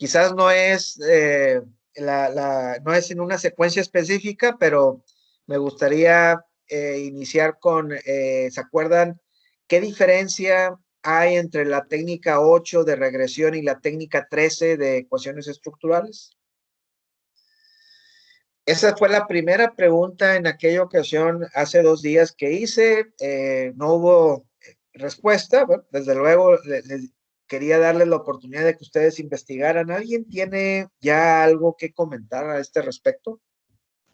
Quizás no es, no es en una secuencia específica, pero me gustaría iniciar con, ¿se acuerdan qué diferencia hay entre la técnica 8 de regresión y la técnica 13 de ecuaciones estructurales? Esa fue la primera pregunta en aquella ocasión, hace 2 días que hice. No hubo respuesta. Bueno, desde luego, quería darles la oportunidad de que ustedes investigaran. ¿Alguien tiene ya algo que comentar a este respecto?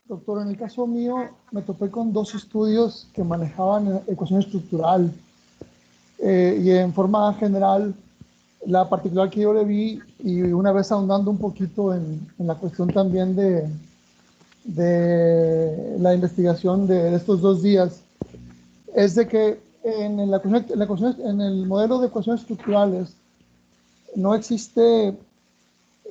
Doctor, en el caso mío me topé con dos estudios que manejaban ecuación estructural y en forma general la particular que yo le vi y una vez ahondando un poquito en la cuestión también de la investigación de estos 2 días es de que en el modelo de ecuaciones estructurales no existe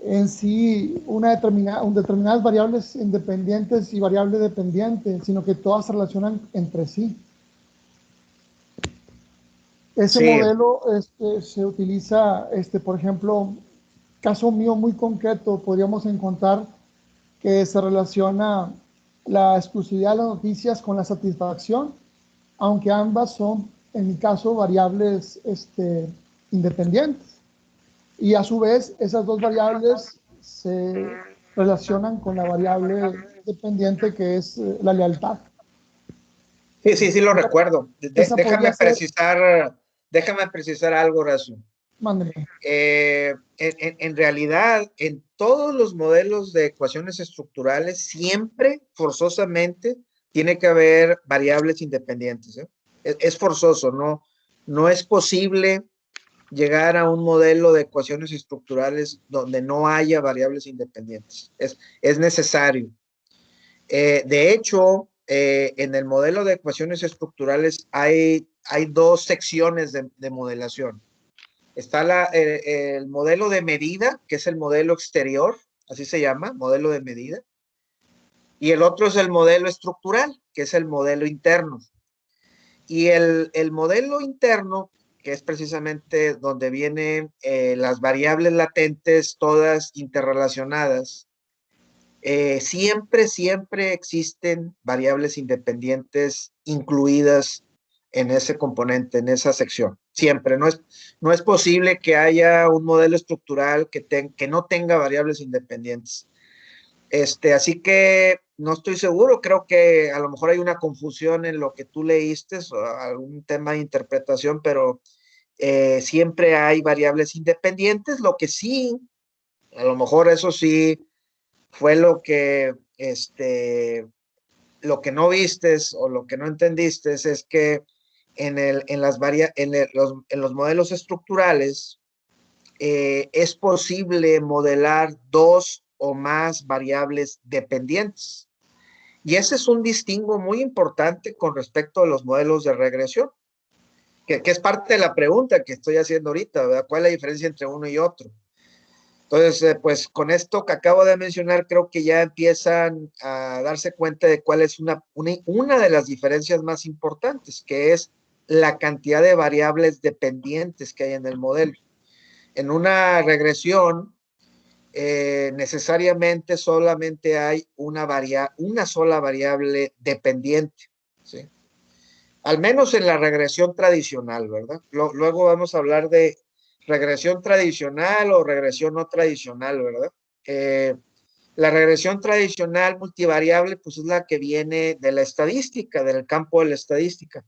en sí determinadas variables independientes y variable dependiente, sino que todas se relacionan entre sí. Ese Sí, modelo se utiliza, por ejemplo, caso mío muy concreto, podríamos encontrar que se relaciona la exclusividad de las noticias con la satisfacción, aunque ambas son, en mi caso, variables independientes. Y a su vez, esas dos variables se relacionan con la variable dependiente que es la lealtad. sí, sí, sí lo recuerdo. Esa podría ser, Déjame precisar algo, Razo. mándeme. En realidad, en todos los modelos de ecuaciones estructurales, siempre forzosamente tiene que haber variables independientes, ¿eh? Es forzoso, no es posible llegar a un modelo de ecuaciones estructurales donde no haya variables independientes. Es necesario. De hecho, en el modelo de ecuaciones estructurales hay dos secciones de modelación. Está el modelo de medida, que es el modelo exterior, así se llama, modelo de medida. Y el otro es el modelo estructural, que es el modelo interno. Y el modelo interno, que es precisamente donde vienen las variables latentes, todas interrelacionadas, siempre existen variables independientes incluidas en ese componente, en esa sección. Siempre. No es posible que haya un modelo estructural que no tenga variables independientes. Así que no estoy seguro, creo que a lo mejor hay una confusión en lo que tú leíste, o algún tema de interpretación, pero siempre hay variables independientes. Lo que sí, a lo mejor eso sí fue lo que no vistes o lo que no entendiste es que en los modelos estructurales es posible modelar dos o más variables dependientes. Y ese es un distingo muy importante con respecto a los modelos de regresión, que es parte de la pregunta que estoy haciendo ahorita, ¿verdad? ¿Cuál es la diferencia entre uno y otro? Entonces, pues con esto que acabo de mencionar, creo que ya empiezan a darse cuenta de cuál es una de las diferencias más importantes, que es la cantidad de variables dependientes que hay en el modelo. En una regresión, necesariamente solamente hay una sola variable dependiente, ¿sí? Al menos en la regresión tradicional, ¿verdad? Luego vamos a hablar de regresión tradicional o regresión no tradicional, ¿verdad? Eh, la regresión tradicional multivariable, pues es la que viene de la estadística, del campo de la estadística.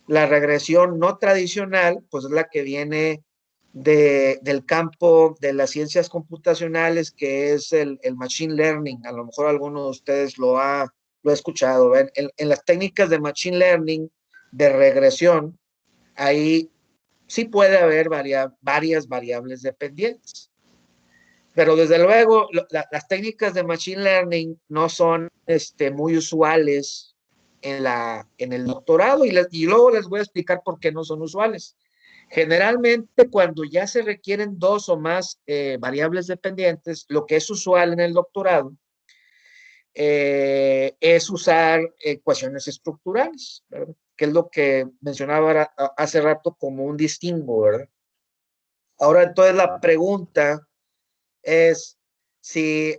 La regresión no tradicional, pues es la que viene del campo de las ciencias computacionales, que es el machine learning. A lo mejor alguno de ustedes lo ha escuchado. En las técnicas de machine learning, de regresión, ahí sí puede haber varias variables dependientes. Pero desde luego, las técnicas de machine learning no son muy usuales en el doctorado y luego les voy a explicar por qué no son usuales. Generalmente, cuando ya se requieren dos o más variables dependientes, lo que es usual en el doctorado es usar ecuaciones estructurales, ¿verdad? Que es lo que mencionaba hace rato como un distingo, ¿verdad? Ahora, entonces, la pregunta es si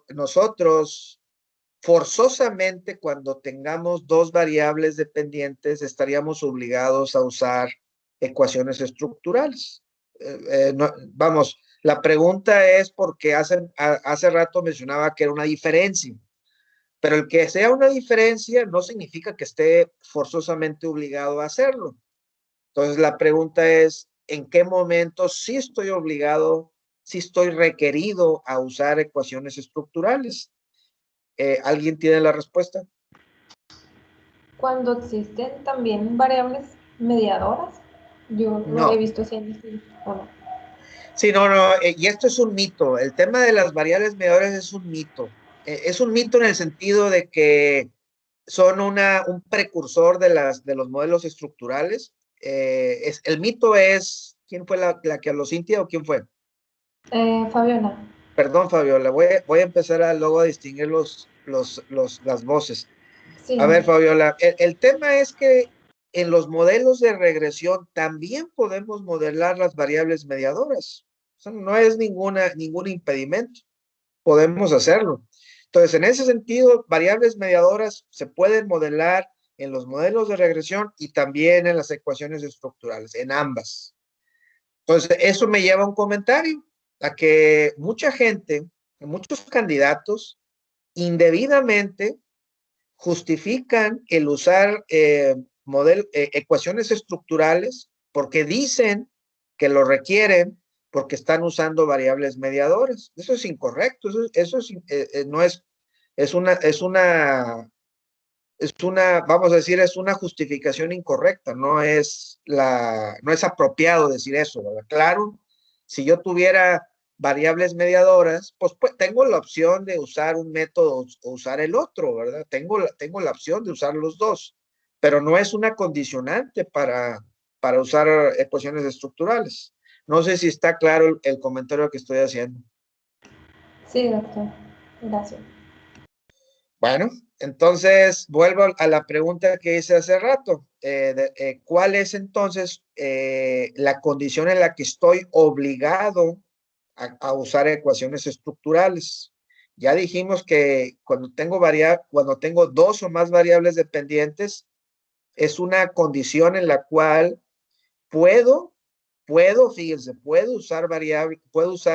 nosotros forzosamente cuando tengamos dos variables dependientes estaríamos obligados a usar ecuaciones estructurales. Vamos, la pregunta es porque hace rato mencionaba que era una diferencia, pero el que sea una diferencia no significa que esté forzosamente obligado a hacerlo. Entonces la pregunta es, ¿en qué momento sí estoy obligado, sí estoy requerido a usar ecuaciones estructurales? ¿Alguien tiene la respuesta? Cuando existen también variables mediadoras, yo no he No. visto si hay o no. Sí, no, y esto es un mito. El tema de las variables mediadoras es un mito. Es un mito en el sentido de que son un precursor de los modelos estructurales. El mito es, ¿quién fue la que habló, Cintia, o quién fue? Fabiola. Perdón, Fabiola, voy a empezar a luego a distinguir las voces. Sí. A ver, Fabiola, el tema es que en los modelos de regresión también podemos modelar las variables mediadoras. O sea, no es ningún impedimento. Podemos hacerlo. Entonces, en ese sentido, variables mediadoras se pueden modelar en los modelos de regresión y también en las ecuaciones estructurales, en ambas. Entonces, eso me lleva a un comentario, a que mucha gente, muchos candidatos, indebidamente justifican el usar ecuaciones estructurales porque dicen que lo requieren porque están usando variables mediadoras. Eso es incorrecto, eso no vamos a decir, es una justificación incorrecta, no es apropiado decir eso, ¿verdad? Claro, si yo tuviera variables mediadoras, pues tengo la opción de usar un método o usar el otro, ¿verdad? Tengo la opción de usar los dos, pero no es una condicionante para usar ecuaciones estructurales. No sé si está claro el comentario que estoy haciendo. Sí, doctor. Gracias. Bueno, entonces vuelvo a la pregunta que hice hace rato. ¿Cuál es entonces la condición en la que estoy obligado a usar ecuaciones estructurales? Ya dijimos que cuando tengo dos o más variables dependientes, es una condición en la cual fíjense, puedo usar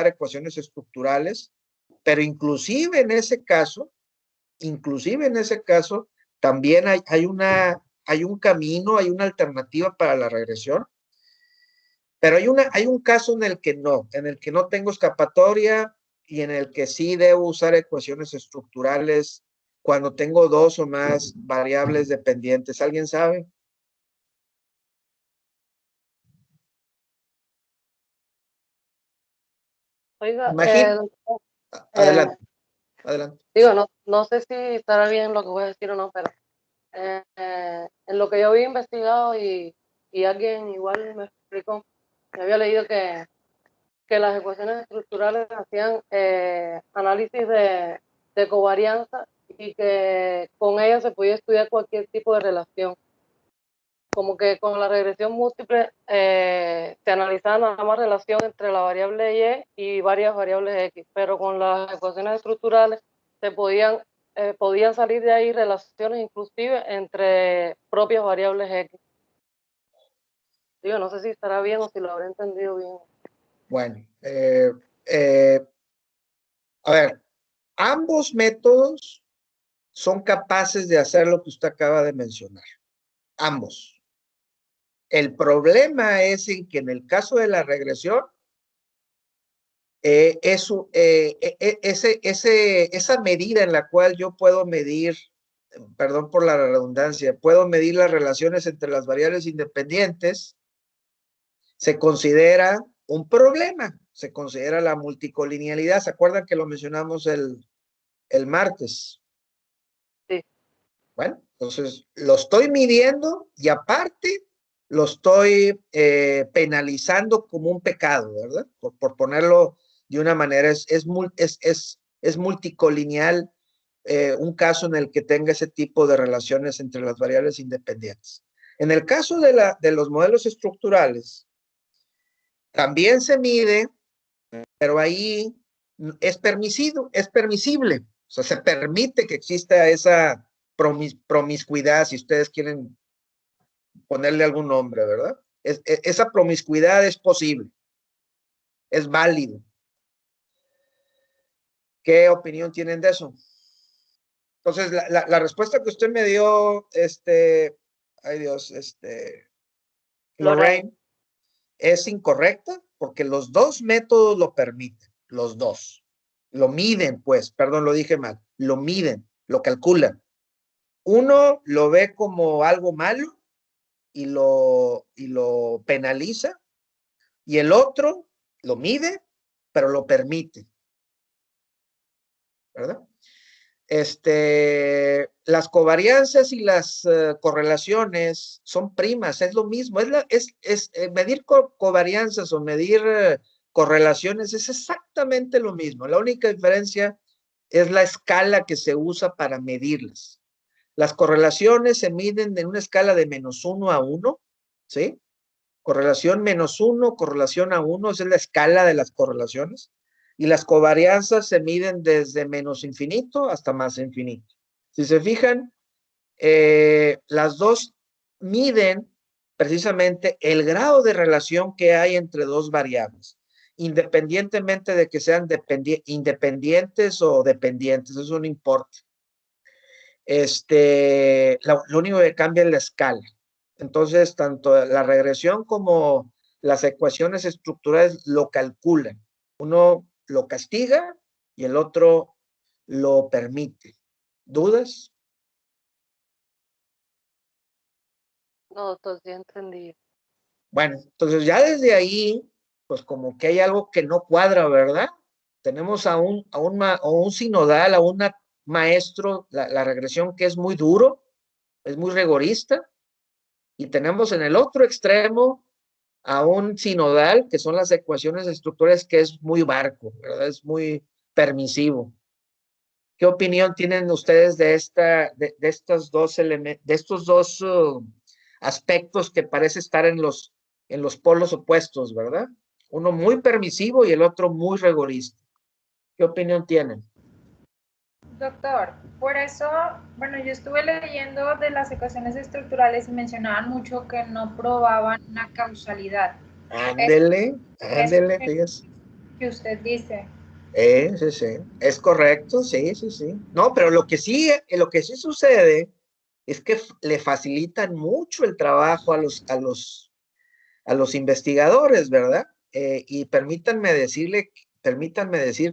ecuaciones estructurales, pero inclusive en ese caso, también hay un camino, hay una alternativa para la regresión, pero hay un caso en el que no tengo escapatoria y en el que sí debo usar ecuaciones estructurales cuando tengo dos o más variables dependientes. ¿Alguien sabe? Oiga, Imagínate. doctor, Adelante, adelante. digo, no sé si estará bien lo que voy a decir o no, pero en lo que yo había investigado y alguien igual me explicó, me había leído que las ecuaciones estructurales hacían análisis de covarianza y que con ellas se podía estudiar cualquier tipo de relación. Como que con la regresión múltiple se analizaba nada más relación entre la variable y varias variables x, pero con las ecuaciones estructurales podían salir de ahí relaciones inclusive entre propias variables x. Digo, no sé si estará bien o si lo habré entendido bien. Bueno, a ver, ambos métodos son capaces de hacer lo que usted acaba de mencionar. Ambos. El problema es en que en el caso de la regresión, esa medida en la cual yo puedo medir, perdón por la redundancia, puedo medir las relaciones entre las variables independientes, se considera un problema, se considera la multicolinealidad. ¿Se acuerdan que lo mencionamos el martes? Sí. Bueno, entonces lo estoy midiendo y aparte lo estoy penalizando como un pecado, ¿verdad? Por ponerlo de una manera, es multicolineal un caso en el que tenga ese tipo de relaciones entre las variables independientes. En el caso de los modelos estructurales, también se mide, pero ahí es permisible. O sea, se permite que exista esa promiscuidad, si ustedes quieren ponerle algún nombre, ¿verdad? Esa promiscuidad es posible, es válido. ¿Qué opinión tienen de eso? Entonces, la respuesta que usted me dio, ay Dios, Lorraine, es incorrecta porque los dos métodos lo permiten, los dos. Lo miden, pues, perdón, lo dije mal, lo miden, lo calculan. Uno lo ve como algo malo y lo penaliza, y el otro lo mide, pero lo permite, ¿verdad? Las covarianzas y las correlaciones son primas, es lo mismo, medir covarianzas o medir correlaciones es exactamente lo mismo. La única diferencia es la escala que se usa para medirlas. Las correlaciones se miden en una escala de -1 a 1, ¿sí? Correlación -1, correlación a 1, esa es la escala de las correlaciones. Y las covarianzas se miden desde -infinito hasta más infinito. Si se fijan, las dos miden precisamente el grado de relación que hay entre dos variables, independientemente de que sean independientes o dependientes, eso no importa. Lo único que cambia es la escala. Entonces, tanto la regresión como las ecuaciones estructurales lo calculan. Uno lo castiga y el otro lo permite. ¿Dudas? No, doctor, sí entendí. Bueno, entonces ya desde ahí, pues como que hay algo que no cuadra, ¿verdad? Tenemos a un sinodal, a un maestro, la regresión que es muy duro, es muy rigorista, y tenemos en el otro extremo a un sinodal, que son las ecuaciones estructurales, que es muy barco, ¿verdad? Es muy permisivo. ¿Qué opinión tienen ustedes de estos dos aspectos que parece estar en los polos opuestos, ¿verdad? Uno muy permisivo y el otro muy rigorista. ¿Qué opinión tienen? Doctor, por eso, bueno, yo estuve leyendo de las ecuaciones estructurales y mencionaban mucho que no probaban una causalidad. Ándele, fíjese. Que usted dice. Sí, sí, es correcto, sí, sí, sí. No, pero lo que sí sucede es que le facilitan mucho el trabajo a los investigadores, ¿verdad? Y permítanme decir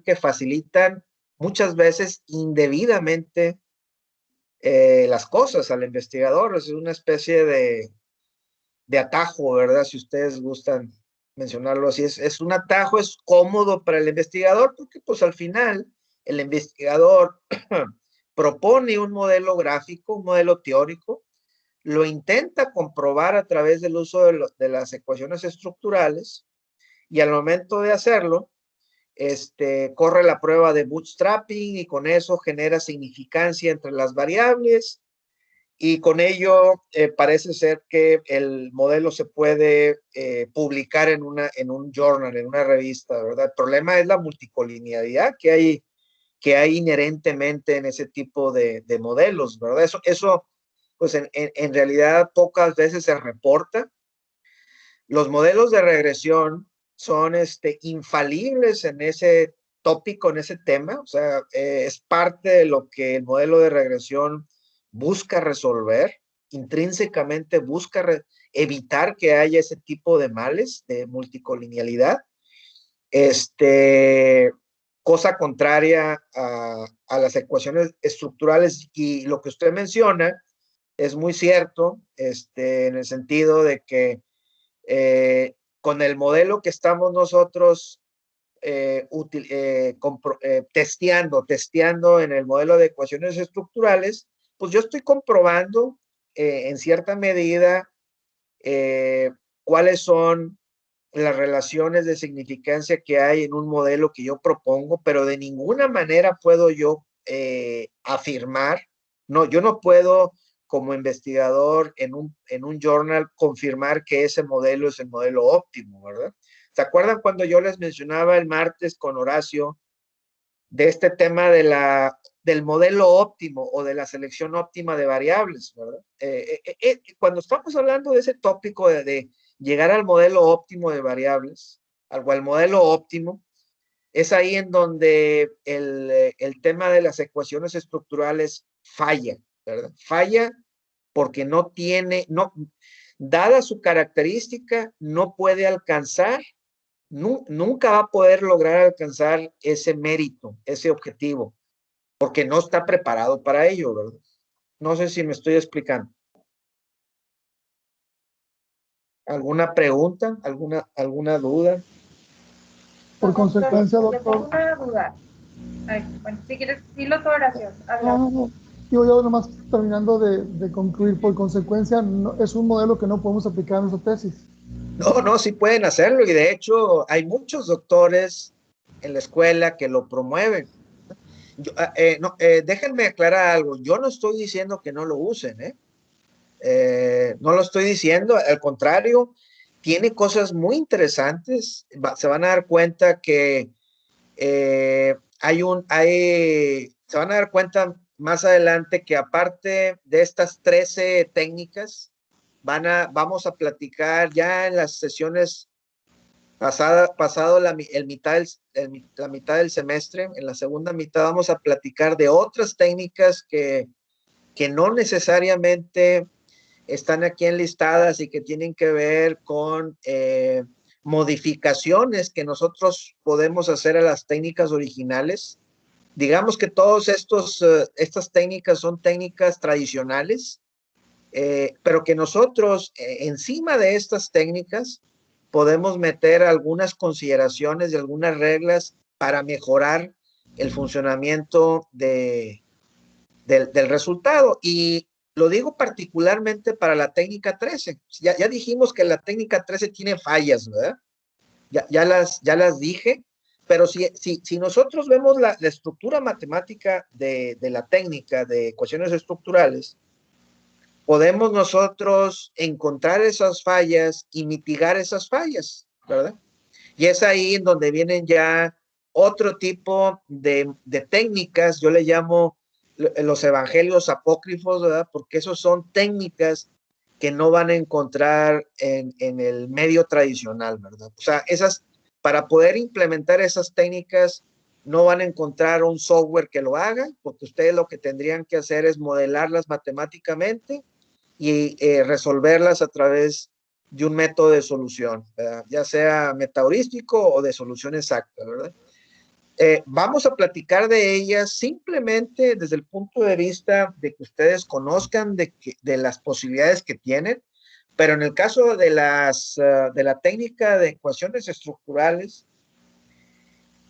que facilitan muchas veces indebidamente las cosas al investigador. Es una especie de atajo, ¿verdad? Si ustedes gustan mencionarlo así, es un atajo, es cómodo para el investigador, porque pues al final el investigador propone un modelo gráfico, un modelo teórico, lo intenta comprobar a través del uso de las ecuaciones estructurales, y al momento de hacerlo, corre la prueba de bootstrapping y con eso genera significancia entre las variables, y con ello parece ser que el modelo se puede publicar en un journal, en una revista, ¿verdad? El problema es la multicolinealidad que hay inherentemente en ese tipo de modelos, ¿verdad? Eso pues en realidad pocas veces se reporta. Los modelos de regresión son infalibles en ese tópico, en ese tema, o sea, es parte de lo que el modelo de regresión busca resolver, intrínsecamente busca evitar que haya ese tipo de males de multicolinealidad. Cosa contraria a las ecuaciones estructurales, y lo que usted menciona es muy cierto, en el sentido de que con el modelo que estamos nosotros testeando en el modelo de ecuaciones estructurales, pues yo estoy comprobando en cierta medida cuáles son las relaciones de significancia que hay en un modelo que yo propongo, pero de ninguna manera puedo yo afirmar, no, yo no puedo como investigador en un journal confirmar que ese modelo es el modelo óptimo, ¿verdad? ¿Se acuerdan cuando yo les mencionaba el martes con Horacio de este tema del modelo óptimo o de la selección óptima de variables, ¿verdad? Cuando estamos hablando de ese tópico de llegar al modelo óptimo de variables, al modelo óptimo, es ahí en donde el tema de las ecuaciones estructurales falla, ¿verdad? Falla porque dada su característica, no puede alcanzar, nunca va a poder lograr alcanzar ese mérito, ese objetivo, porque no está preparado para ello, ¿verdad? No sé si me estoy explicando. ¿Alguna pregunta? ¿Alguna duda? Por consecuencia, Yo tengo doctor. una duda. Ay, bueno, si quieres, dilo tu oración. Habla. No. Yo nomás terminando de concluir, por consecuencia, es un modelo que no podemos aplicar a nuestra tesis. No, sí pueden hacerlo y de hecho hay muchos doctores en la escuela que lo promueven. Déjenme aclarar algo. Yo no estoy diciendo que no lo usen, no lo estoy diciendo, al contrario, tiene cosas muy interesantes. Se van a dar cuenta que se van a dar cuenta más adelante que aparte de estas 13 técnicas, vamos a platicar ya en las sesiones pasado la mitad del semestre, en la segunda mitad vamos a platicar de otras técnicas que no necesariamente están aquí enlistadas y que tienen que ver con modificaciones que nosotros podemos hacer a las técnicas originales. Digamos que estas técnicas son técnicas tradicionales, pero que nosotros encima de estas técnicas podemos meter algunas consideraciones y algunas reglas para mejorar el funcionamiento del resultado. Y lo digo particularmente para la técnica 13. Ya dijimos que la técnica 13 tiene fallas, ¿verdad? Ya las dije, pero si nosotros vemos la estructura matemática de la técnica de ecuaciones estructurales, podemos nosotros encontrar esas fallas y mitigar esas fallas, ¿verdad? Y es ahí en donde vienen ya otro tipo de técnicas, yo le llamo los evangelios apócrifos, ¿verdad? Porque esos son técnicas que no van a encontrar en el medio tradicional, ¿verdad? O sea, para poder implementar esas técnicas, no van a encontrar un software que lo haga, porque ustedes lo que tendrían que hacer es modelarlas matemáticamente y resolverlas a través de un método de solución, ¿verdad? Ya sea metaheurístico o de solución exacta, ¿verdad? Vamos a platicar de ellas simplemente desde el punto de vista de que ustedes conozcan de las posibilidades que tienen, pero en el caso de la técnica de ecuaciones estructurales,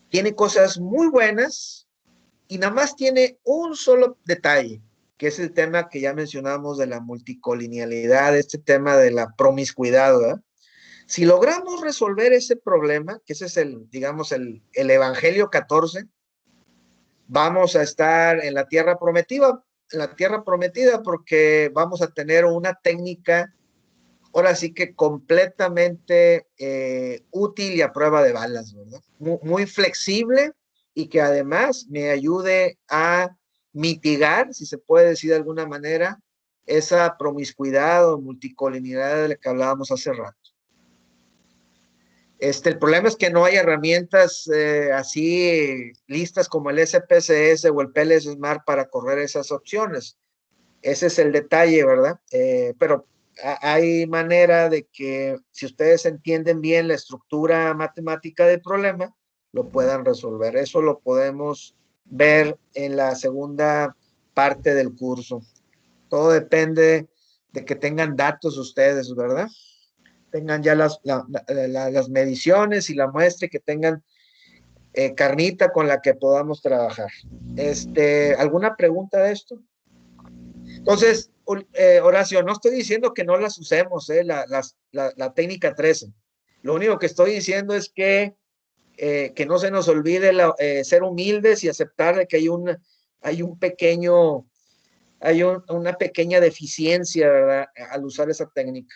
tiene cosas muy buenas y nada más tiene un solo detalle, que es el tema que ya mencionamos de la multicolinealidad, este tema de la promiscuidad, ¿verdad? Si logramos resolver ese problema, que ese es digamos, el Evangelio 14, vamos a estar en la tierra prometida, porque vamos a tener una técnica, ahora sí que completamente útil y a prueba de balas, ¿verdad? Muy flexible y que además me ayude a mitigar, si se puede decir de alguna manera, esa promiscuidad o multicolinialidad de la que hablábamos hace rato. El problema es que no hay herramientas así listas como el SPSS o el PLS Smart para correr esas opciones. Ese es el detalle, ¿verdad? Pero hay manera de que si ustedes entienden bien la estructura matemática del problema, lo puedan resolver. Eso lo podemos ver en la segunda parte del curso. Todo depende de que tengan datos ustedes, ¿verdad? Tengan ya las mediciones y la muestra y que tengan carnita con la que podamos trabajar. ¿Alguna pregunta de esto? Entonces, Horacio, no estoy diciendo que no las usemos, la técnica 13. Lo único que estoy diciendo es que no se nos olvide ser humildes y aceptar de que hay una pequeña deficiencia, ¿verdad?, al usar esa técnica.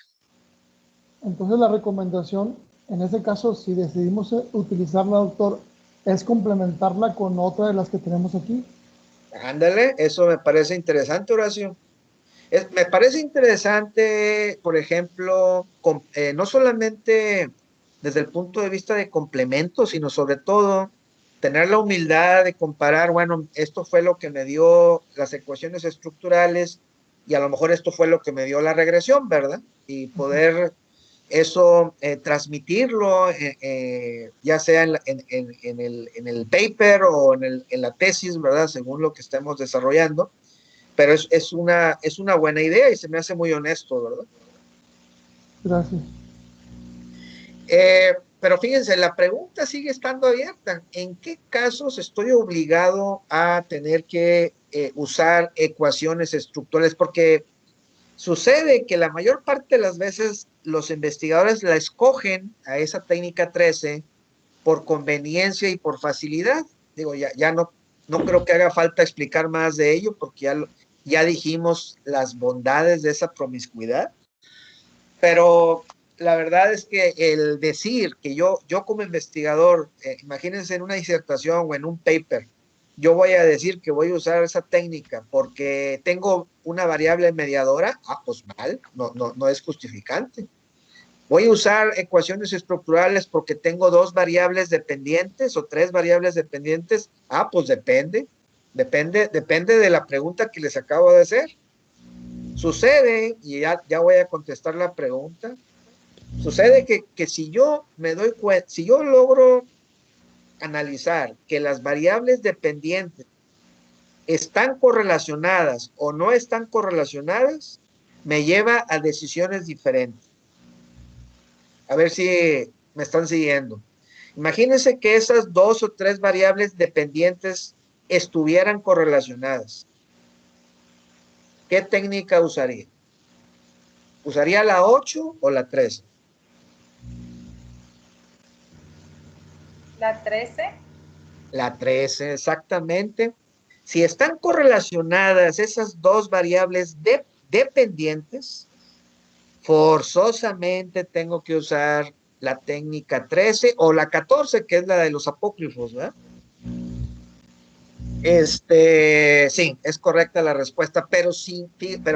Entonces la recomendación, en ese caso, si decidimos utilizarla, doctor, es complementarla con otra de las que tenemos aquí. Ándale, eso me parece interesante, Horacio. Me parece interesante, por ejemplo, no solamente desde el punto de vista de complementos, sino sobre todo tener la humildad de comparar, bueno, esto fue lo que me dio las ecuaciones estructurales y a lo mejor esto fue lo que me dio la regresión, ¿verdad? Y poder eso transmitirlo, ya sea en el paper o en la tesis, ¿verdad? Según lo que estemos desarrollando. Pero es una buena idea y se me hace muy honesto, ¿verdad? Gracias. Pero fíjense, la pregunta sigue estando abierta. ¿En qué casos estoy obligado a tener que usar ecuaciones estructurales? Porque sucede que la mayor parte de las veces los investigadores la escogen a esa técnica 13 por conveniencia y por facilidad. Digo, ya no creo que haga falta explicar más de ello porque ya dijimos las bondades de esa promiscuidad, pero la verdad es que el decir que yo como investigador, imagínense en una disertación o en un paper, yo voy a decir que voy a usar esa técnica porque tengo una variable mediadora, pues mal, no es justificante. Voy a usar ecuaciones estructurales porque tengo 2 variables dependientes o 3 variables dependientes. Pues depende de la pregunta que les acabo de hacer. Sucede, y ya voy a contestar la pregunta, sucede que si yo si yo logro analizar que las variables dependientes están correlacionadas o no están correlacionadas, me lleva a decisiones diferentes. A ver si me están siguiendo. Imagínense que esas 2 o 3 variables dependientes estuvieran correlacionadas. ¿Qué técnica usaría? ¿Usaría la 8 o la 13? La 13. La 13, exactamente. Si están correlacionadas esas 2 variables dependientes, forzosamente tengo que usar la técnica 13 o la 14, que es la de los apócrifos, ¿verdad? Sí, es correcta la respuesta, pero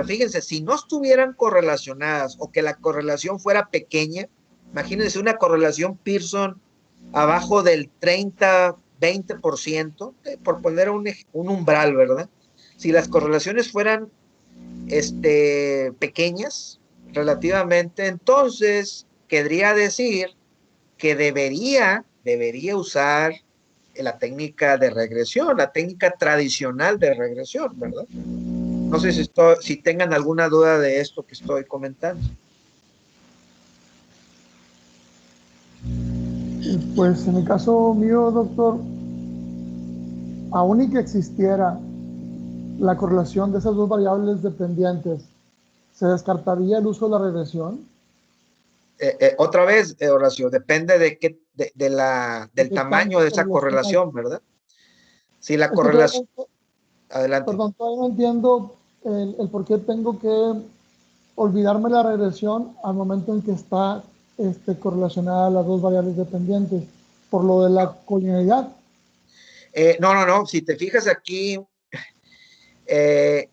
fíjense, si no estuvieran correlacionadas o que la correlación fuera pequeña, imagínense una correlación Pearson abajo del 30-20%, por poner un umbral, ¿verdad? Si las correlaciones fueran pequeñas relativamente, entonces querría decir que debería usar la técnica de regresión, la técnica tradicional de regresión, ¿verdad? No sé si tengan alguna duda de esto que estoy comentando. Pues en el caso mío, doctor, aún y que existiera la correlación de esas 2 variables dependientes, ¿se descartaría el uso de la regresión? Otra vez, Horacio, depende del tamaño de esa correlación, ¿verdad? Si la correlación... Adelante. Perdón, todavía no entiendo el por qué tengo que olvidarme la regresión al momento en que está correlacionada las 2 variables dependientes, por lo de la colinealidad. No. Si te fijas aquí,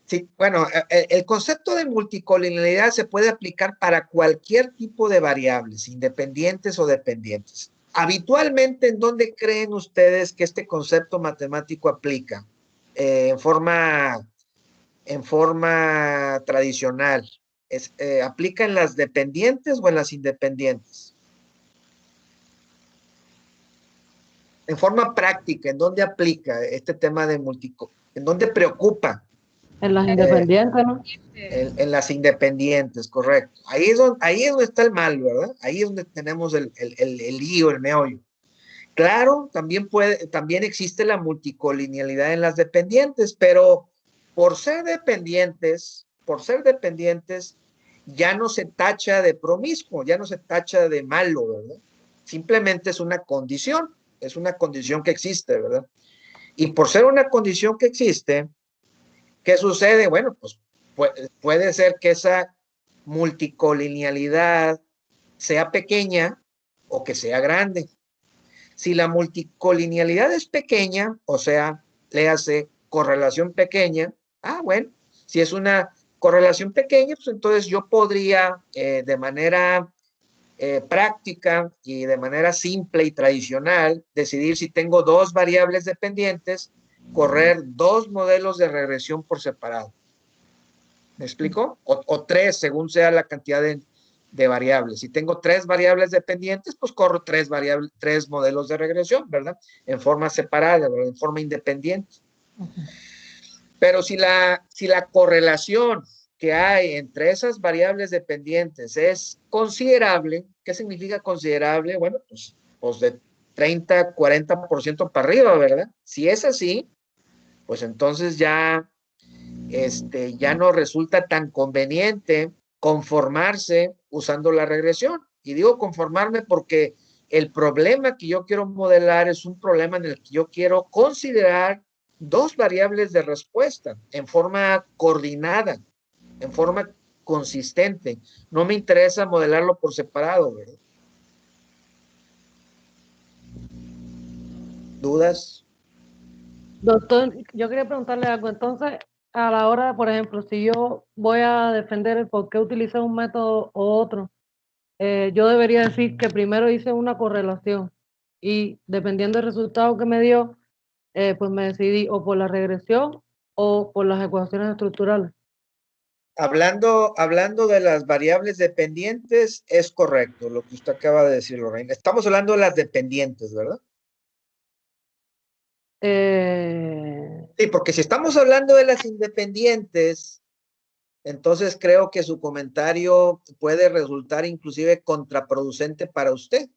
sí, bueno, el concepto de multicolinealidad se puede aplicar para cualquier tipo de variables, independientes o dependientes. Habitualmente, ¿en dónde creen ustedes que este concepto matemático aplica? En forma tradicional. ¿Aplica en las dependientes o en las independientes? En forma práctica, ¿en dónde aplica este tema de ¿En dónde preocupa? En las independientes, ¿no? En las independientes, correcto. Ahí es donde está el mal, ¿verdad? Ahí es donde tenemos el lío, el meollo. Claro, también existe la multicolinealidad en las dependientes, pero por ser dependientes, ya no se tacha de promiscuo, ya no se tacha de malo, ¿verdad? Simplemente es una condición que existe, ¿verdad? Y por ser una condición que existe, ¿qué sucede? Bueno, pues puede ser que esa multicolinealidad sea pequeña o que sea grande. Si la multicolinealidad es pequeña, o sea, léase correlación pequeña, bueno, si es una correlación pequeña, pues entonces yo podría de manera práctica y de manera simple y tradicional decidir si tengo dos variables dependientes, correr dos modelos de regresión por separado. ¿Me explico? O tres, según sea la cantidad de variables. Si tengo tres variables dependientes, pues corro tres modelos de regresión, ¿verdad? En forma separada, ¿verdad? En forma independiente. Pero si la correlación que hay entre esas variables dependientes es considerable, ¿qué significa considerable? Bueno, pues de 30, 40% para arriba, ¿verdad? Si es así, pues entonces ya no resulta tan conveniente conformarse usando la regresión. Y digo conformarme porque el problema que yo quiero modelar es un problema en el que yo quiero considerar dos variables de respuesta en forma coordinada, en forma consistente. No me interesa modelarlo por separado, ¿verdad? ¿Dudas? Doctor, yo quería preguntarle algo. Entonces, a la hora, por ejemplo, si yo voy a defender el por qué utilicé un método u otro, yo debería decir que primero hice una correlación y dependiendo del resultado que me dio, pues me decidí o por la regresión o por las ecuaciones estructurales. Hablando de las variables dependientes, es correcto lo que usted acaba de decir, Lorraine. Estamos hablando de las dependientes, ¿verdad? Sí, porque si estamos hablando de las independientes, entonces creo que su comentario puede resultar inclusive contraproducente para usted.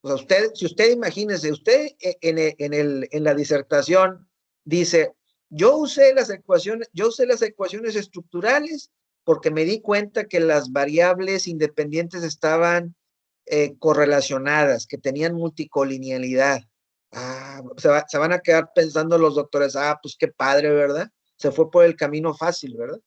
O sea, si usted imagínese, usted en la disertación dice, yo usé las ecuaciones estructurales porque me di cuenta que las variables independientes estaban correlacionadas, que tenían multicolinealidad. Se van a quedar pensando los doctores, pues qué padre, ¿verdad? Se fue por el camino fácil, ¿verdad?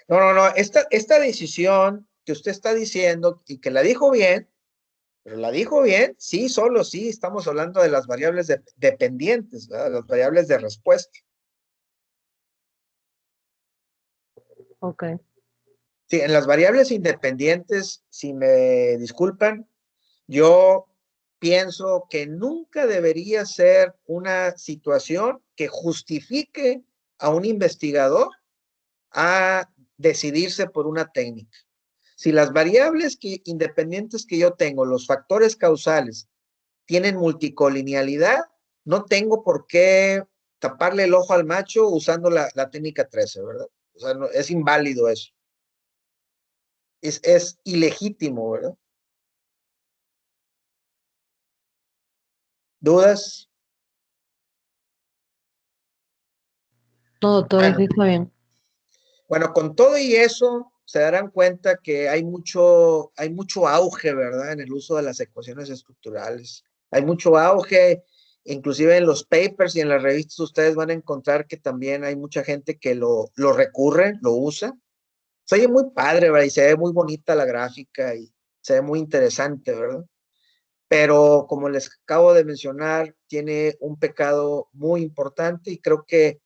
No, esta decisión que usted está diciendo y que la dijo bien, pero la dijo bien, sí, solo sí, estamos hablando de las variables dependientes, ¿verdad? Las variables de respuesta. Ok. Sí, en las variables independientes, si me disculpan, yo pienso que nunca debería ser una situación que justifique a un investigador a decidirse por una técnica. Si las variables independientes que yo tengo, los factores causales, tienen multicolinealidad, no tengo por qué taparle el ojo al macho usando la técnica 13, ¿verdad? O sea, es inválido eso. Es ilegítimo, ¿verdad? ¿Dudas? No, doctor, Bueno, sí está bien. Bueno, con todo y eso, se darán cuenta que hay mucho auge, ¿verdad? En el uso de las ecuaciones estructurales. Hay mucho auge, inclusive en los papers y en las revistas ustedes van a encontrar que también hay mucha gente que lo recurre, lo usa. Se oye muy padre, ¿verdad? Y se ve muy bonita la gráfica y se ve muy interesante, ¿verdad? Pero como les acabo de mencionar, tiene un pecado muy importante y creo que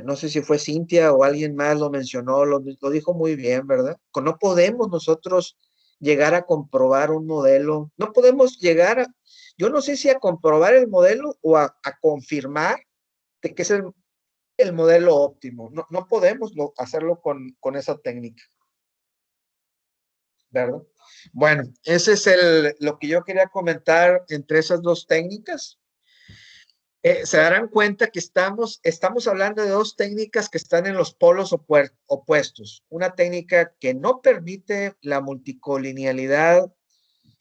no sé si fue Cintia o alguien más lo mencionó, lo dijo muy bien, ¿verdad? No podemos nosotros llegar a comprobar un modelo, no podemos yo no sé si a comprobar el modelo o a confirmar de que es el modelo óptimo. No podemos hacerlo con esa técnica, ¿verdad? Bueno, ese es lo que yo quería comentar entre esas dos técnicas. Se darán cuenta que estamos hablando de dos técnicas que están en los polos opuestos. Una técnica que no permite la multicolinealidad,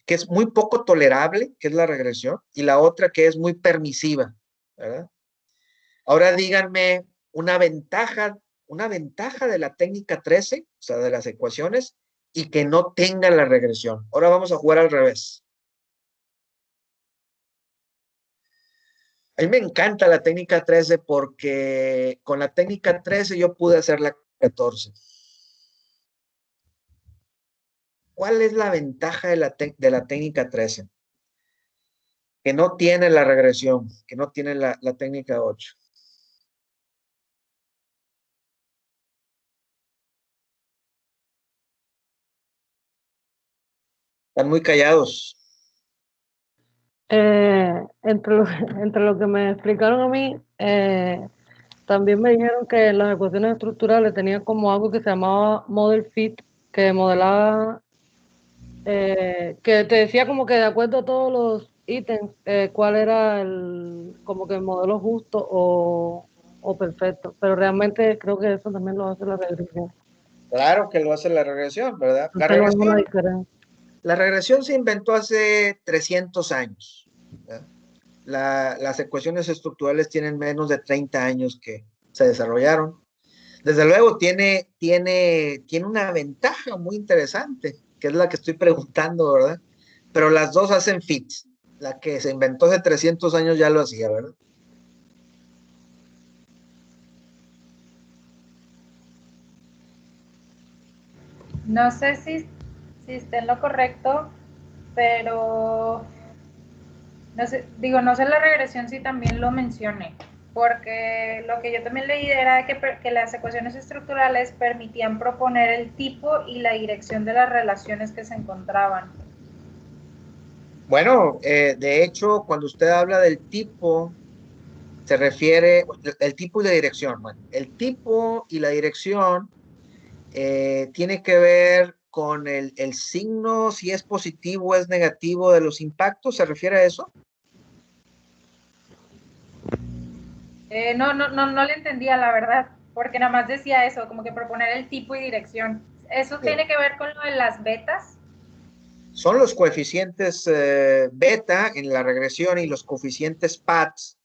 que es muy poco tolerable, que es la regresión, y la otra que es muy permisiva, ¿verdad? Ahora díganme una ventaja de la técnica 13, o sea, de las ecuaciones, y que no tenga la regresión. Ahora vamos a jugar al revés. A mí me encanta la técnica 13 porque con la técnica 13 yo pude hacer la 14. ¿Cuál es la ventaja de de la técnica 13? Que no tiene la regresión, que no tiene la técnica 8. Están muy callados. Entre lo, entre lo que me explicaron a mí, también me dijeron que las ecuaciones estructurales tenían como algo que se llamaba model fit, que modelaba, que te decía como que de acuerdo a todos los ítems, cuál era el, como que el modelo justo o perfecto, pero realmente creo que eso también lo hace la regresión. Claro que lo hace la regresión, ¿verdad? Entonces no hay ninguna diferencia. La regresión se inventó hace 300 años. ¿Verdad? Las ecuaciones estructurales tienen menos de 30 años que se desarrollaron. Desde luego tiene una ventaja muy interesante, que es la que estoy preguntando, ¿verdad? Pero las dos hacen fits. La que se inventó hace 300 años ya lo hacía, ¿verdad? No sé si esté en lo correcto, pero no sé, digo, no sé la regresión si también lo mencioné, porque lo que yo también leí era que las ecuaciones estructurales permitían proponer el tipo y la dirección de las relaciones que se encontraban. Bueno, de hecho, cuando usted habla del tipo, se refiere, el tipo y la dirección. Bueno, el tipo y la dirección tiene que ver con el signo, si es positivo o es negativo de los impactos, ¿se refiere a eso? No le entendía la verdad, porque nada más decía eso, como que proponer el tipo y dirección. ¿Eso Sí. tiene que ver con lo de las betas? Son los coeficientes beta en la regresión y los coeficientes PATS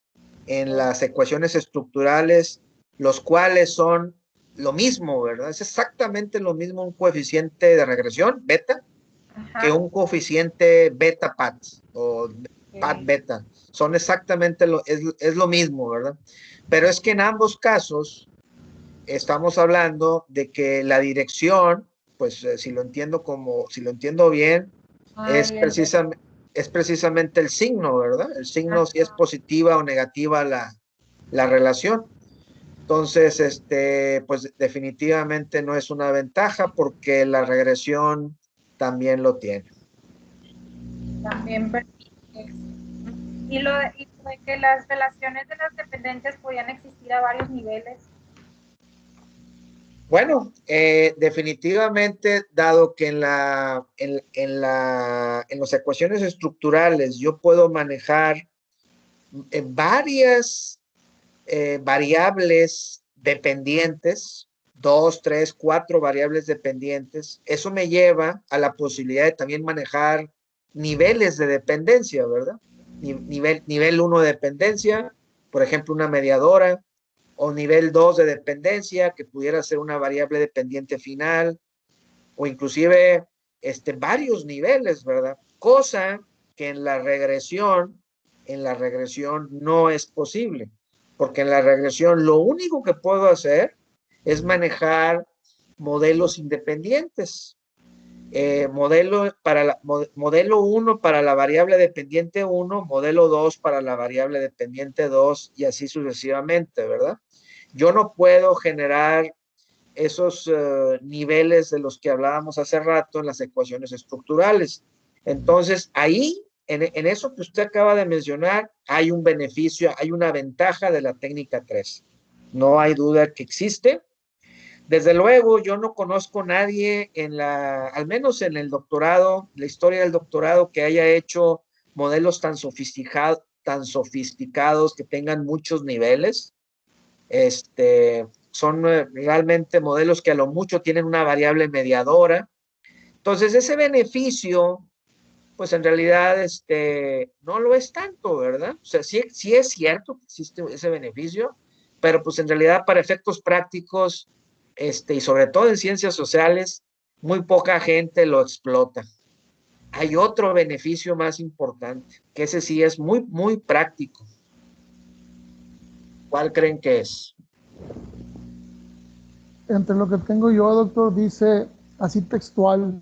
en las ecuaciones estructurales, los cuales son lo mismo, ¿verdad? Es exactamente lo mismo un coeficiente de regresión beta que Ajá. un coeficiente beta PATS o PAT Okay. beta. Son exactamente es lo mismo, ¿verdad? Pero es que en ambos casos estamos hablando de que la dirección, pues si lo entiendo bien, es, Ay, es precisamente el signo, ¿verdad? El signo si es ajá. positiva o negativa la relación. Entonces, pues definitivamente no es una ventaja porque la regresión también lo tiene. También permite. Y lo de que las relaciones de las dependencias podían existir a varios niveles. Bueno, definitivamente, dado que en las ecuaciones estructurales yo puedo manejar varias variables dependientes, dos, tres, cuatro variables dependientes, eso me lleva a la posibilidad de también manejar niveles de dependencia, ¿verdad? Nivel 1 de dependencia, por ejemplo, una mediadora, o nivel 2 de dependencia, que pudiera ser una variable dependiente final, o inclusive varios niveles, ¿verdad? Cosa que en la regresión no es posible, porque en la regresión lo único que puedo hacer es manejar modelos independientes. Modelo 1 para la variable dependiente 1, modelo 2 para la variable dependiente 2 y así sucesivamente, ¿verdad? Yo no puedo generar esos niveles de los que hablábamos hace rato en las ecuaciones estructurales. Entonces, ahí, en eso que usted acaba de mencionar, hay un beneficio, hay una ventaja de la técnica 3. No hay duda que existe. Desde luego, yo no conozco a nadie al menos en el doctorado, la historia del doctorado, que haya hecho modelos tan sofisticados que tengan muchos niveles. Son realmente modelos que a lo mucho tienen una variable mediadora. Entonces, ese beneficio, pues en realidad no lo es tanto, ¿verdad? O sea, sí es cierto que existe ese beneficio, pero pues en realidad para efectos prácticos, y sobre todo en ciencias sociales, muy poca gente lo explota. Hay otro beneficio más importante, que ese sí es muy, muy práctico. ¿Cuál creen que es? Entre lo que tengo yo, doctor, dice así textual,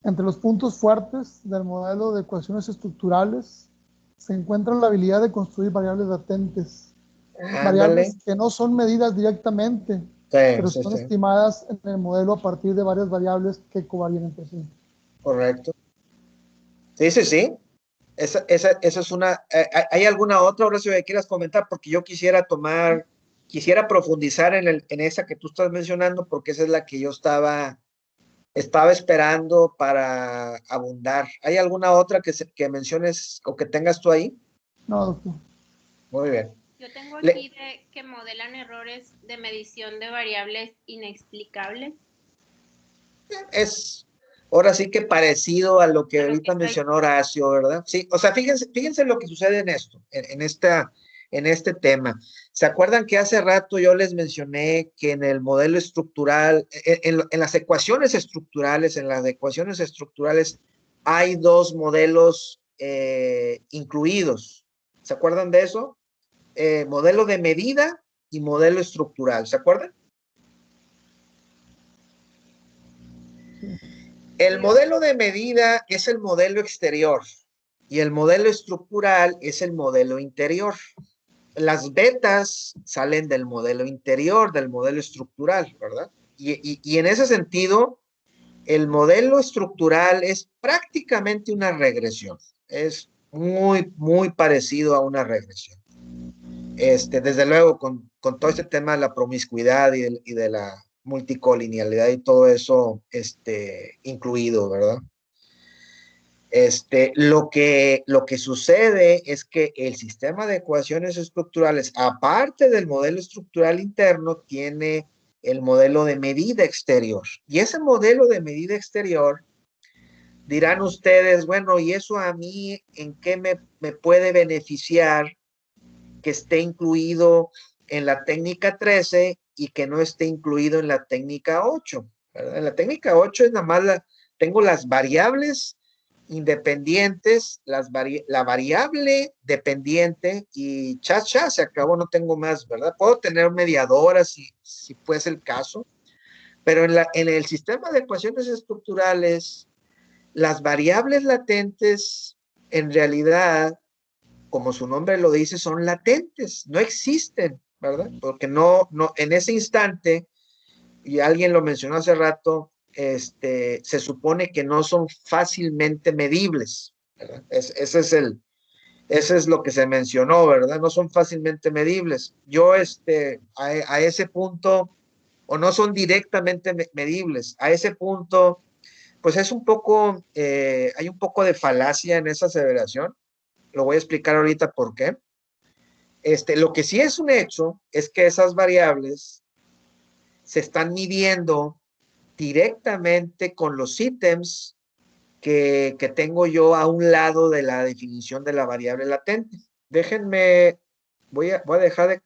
Entre los puntos fuertes del modelo de ecuaciones estructurales se encuentra la habilidad de construir variables latentes, Ándale. variables que no son medidas directamente, Sí, pero sí, son sí, estimadas en el modelo a partir de varias variables que covarían entre sí. correcto. Sí, sí, sí. Esa es una. ¿Hay alguna otra, Horacio, que quieras comentar? Porque yo quisiera profundizar en esa que tú estás mencionando, porque esa es la que yo estaba esperando para abundar. ¿Hay alguna otra que menciones o que tengas tú ahí? No, doctor. Muy bien. Yo tengo aquí que modelan errores de medición de variables inexplicables. Es ahora sí que parecido a lo que A lo ahorita que mencionó Horacio, ¿verdad? Sí, o sea, fíjense lo que sucede en esto, en este tema. ¿Se acuerdan que hace rato yo les mencioné que en el modelo estructural, en las ecuaciones estructurales hay dos modelos incluidos? ¿Se acuerdan de eso? Modelo de medida y modelo estructural, ¿se acuerdan? El modelo de medida es el modelo exterior y el modelo estructural es el modelo interior. Las betas salen del modelo interior, del modelo estructural, ¿verdad? Y en ese sentido, el modelo estructural es prácticamente una regresión. Es muy, muy parecido a una regresión. Desde luego, con todo este tema de la promiscuidad y de la multicolinealidad y todo eso incluido, ¿verdad? Lo que sucede es que el sistema de ecuaciones estructurales, aparte del modelo estructural interno, tiene el modelo de medida exterior. Y ese modelo de medida exterior, dirán ustedes, bueno, ¿y eso a mí en qué me puede beneficiar que esté incluido en la técnica 13 y que no esté incluido en la técnica 8? ¿Verdad? En la técnica 8 es nada más tengo las variables independientes, la variable dependiente y se acabó, no tengo más, ¿verdad? Puedo tener mediadoras si fuese el caso, pero en el sistema de ecuaciones estructurales, las variables latentes en realidad, como su nombre lo dice, son latentes, no existen, ¿verdad? Porque en ese instante, y alguien lo mencionó hace rato, se supone que no son fácilmente medibles, ¿verdad? Ese es lo que se mencionó, ¿verdad? No son fácilmente medibles. Yo, a ese punto, o no son directamente medibles, a ese punto, pues es un poco, hay un poco de falacia en esa aseveración. Lo voy a explicar ahorita por qué. Lo que sí es un hecho es que esas variables se están midiendo directamente con los ítems que tengo yo a un lado de la definición de la variable latente. Déjenme, voy a dejar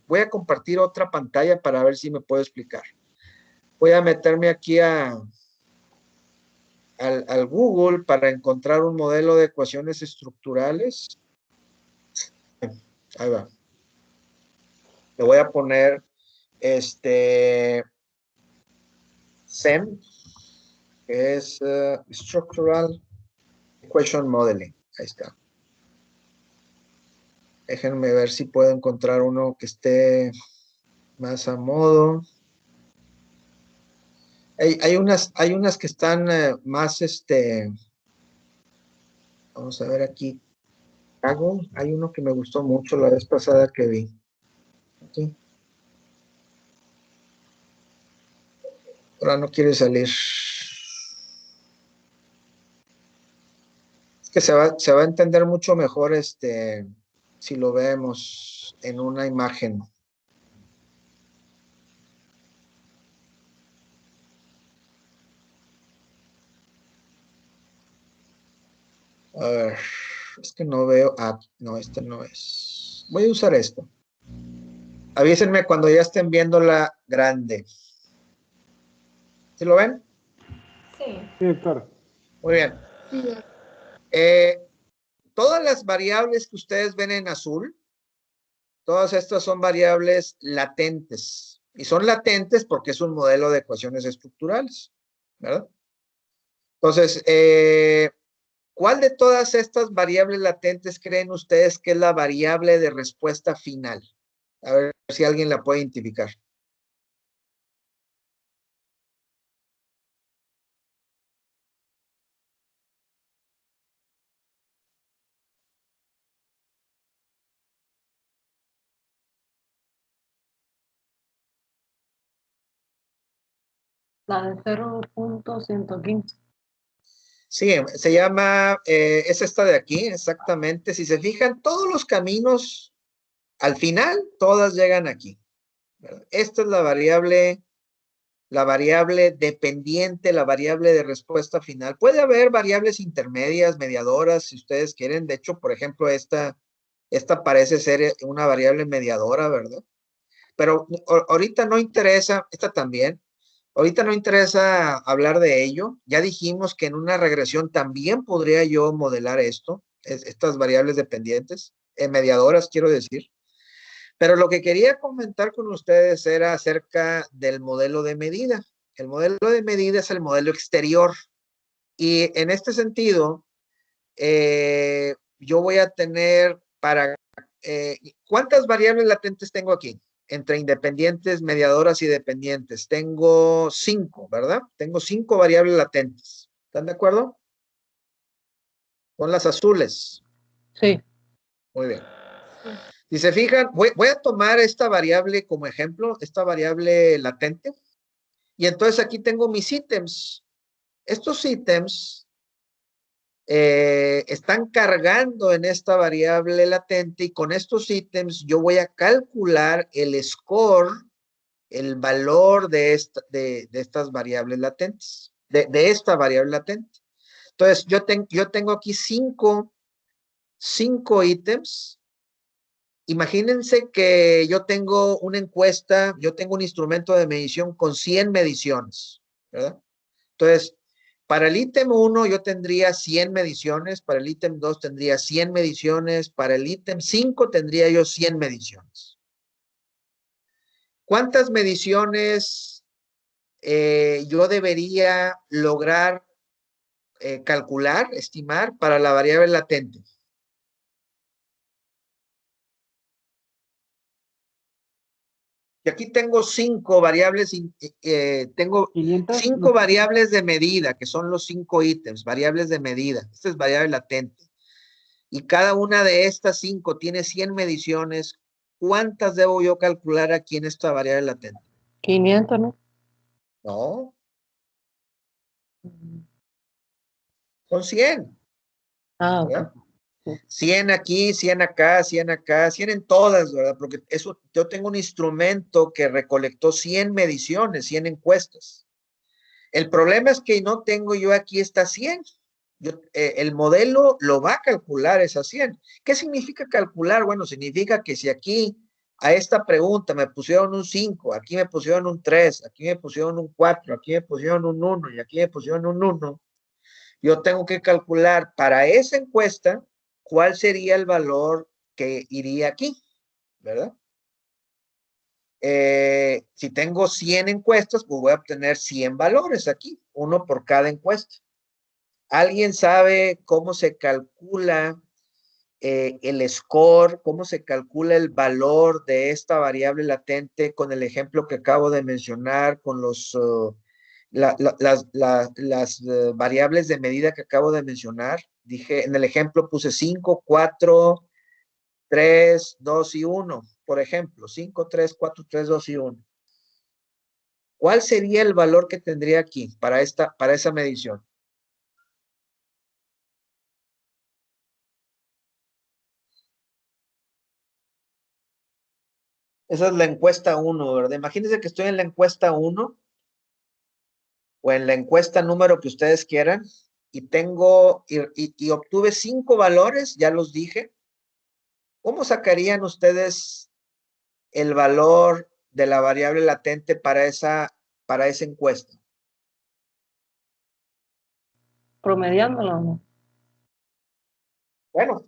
voy a compartir otra pantalla para ver si me puedo explicar. Voy a meterme aquí al Google para encontrar un modelo de ecuaciones estructurales. Ahí va. Le voy a poner SEM, que es Structural Equation Modeling. Ahí está. Déjenme ver si puedo encontrar uno que esté más a modo. Hay unas que están más, vamos a ver aquí. Hay uno que me gustó mucho la vez pasada que vi. ¿Sí? Ahora no quiere salir. Es que se va a entender mucho mejor si lo vemos en una imagen. A ver, es que no veo. Ah, no, este no es. Voy a usar esto. Avísenme cuando ya estén viendo la grande. ¿Sí lo ven? Sí. Sí, doctor. Muy bien. Todas las variables que ustedes ven en azul, todas estas son variables latentes. Y son latentes porque es un modelo de ecuaciones estructurales, ¿verdad? Entonces, ¿cuál de todas estas variables latentes creen ustedes que es la variable de respuesta final? A ver si alguien la puede identificar. La de 0.115. Sí, se llama, es esta de aquí, exactamente. Si se fijan, todos los caminos, al final, todas llegan aquí, ¿verdad? Esta es la variable dependiente, la variable de respuesta final. Puede haber variables intermedias, mediadoras, si ustedes quieren. De hecho, por ejemplo, esta parece ser una variable mediadora, ¿verdad? Pero ahorita no interesa, esta también. Ahorita no interesa hablar de ello. Ya dijimos que en una regresión también podría yo modelar esto, estas variables dependientes, mediadoras, quiero decir. Pero lo que quería comentar con ustedes era acerca del modelo de medida. El modelo de medida es el modelo exterior. Y en este sentido, yo voy a tener ¿cuántas variables latentes tengo aquí? Entre independientes, mediadoras y dependientes. Tengo 5, ¿verdad? Tengo 5 variables latentes. ¿Están de acuerdo? Son las azules. Sí. Muy bien. Si se fijan, voy a tomar esta variable como ejemplo, esta variable latente. Y entonces aquí tengo mis ítems. Estos ítems están cargando en esta variable latente y con estos ítems yo voy a calcular el score, el valor de estas variables latentes, de esta variable latente. Entonces, yo tengo aquí cinco ítems. Imagínense que yo tengo una encuesta, yo tengo un instrumento de medición con 100 mediciones, ¿verdad? Entonces, para el ítem 1 yo tendría 100 mediciones, para el ítem 2 tendría 100 mediciones, para el ítem 5 tendría yo 100 mediciones. ¿Cuántas mediciones yo debería lograr calcular, estimar para la variable latente? Y aquí tengo 5 variables, tengo 500, 5 variables de medida, que son los 5 ítems, variables de medida. Esta es variable latente. Y cada una de estas 5 tiene 100 mediciones. ¿Cuántas debo yo calcular aquí en esta variable latente? 500, ¿no? No, son 100. Ah, ¿Verdad? ok. 100 aquí, 100 acá, 100 acá, 100 en todas, ¿verdad? Porque eso, yo tengo un instrumento que recolectó 100 mediciones, 100 encuestas. El problema es que no tengo yo aquí estas 100. El modelo lo va a calcular esas 100. ¿Qué significa calcular? Bueno, significa que si aquí a esta pregunta me pusieron un 5, aquí me pusieron un 3, aquí me pusieron un 4, aquí me pusieron un 1 y aquí me pusieron un 1, yo tengo que calcular para esa encuesta cuál sería el valor que iría aquí, ¿verdad? Si tengo 100 encuestas, pues voy a obtener 100 valores aquí, uno por cada encuesta. ¿Alguien sabe cómo se calcula el score, cómo se calcula el valor de esta variable latente con el ejemplo que acabo de mencionar, con las variables de medida que acabo de mencionar? Dije, en el ejemplo puse 5, 4, 3, 2 y 1, por ejemplo, 5, 3, 4, 3, 2 y 1. ¿Cuál sería el valor que tendría aquí para esa medición? Esa es la encuesta 1, ¿verdad? Imagínense que estoy en la encuesta 1 o en la encuesta número que ustedes quieran y obtuve 5 valores, ya los dije. ¿Cómo sacarían ustedes el valor de la variable latente para esa encuesta? Promediándolo, ¿no? Bueno,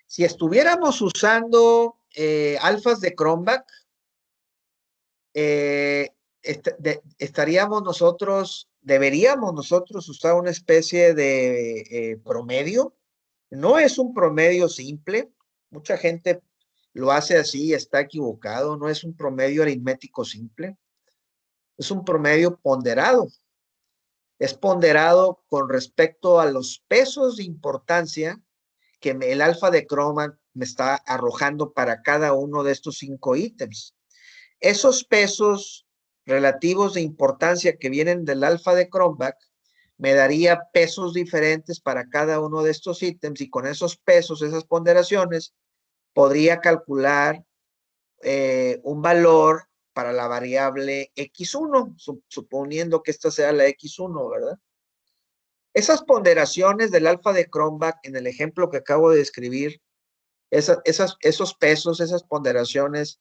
si estuviéramos usando alfas de Cronbach, estaríamos nosotros deberíamos nosotros usar una especie de promedio. No es un promedio simple. Mucha gente lo hace así y está equivocado. No es un promedio aritmético simple. Es un promedio ponderado. Es ponderado con respecto a los pesos de importancia que el alfa de Cronbach me está arrojando para cada uno de estos 5 ítems. Esos pesos relativos de importancia que vienen del alfa de Cronbach me daría pesos diferentes para cada uno de estos ítems, y con esos pesos, esas ponderaciones, podría calcular un valor para la variable X1, suponiendo que esta sea la X1, ¿verdad? Esas ponderaciones del alfa de Cronbach, en el ejemplo que acabo de describir, esos pesos, esas ponderaciones,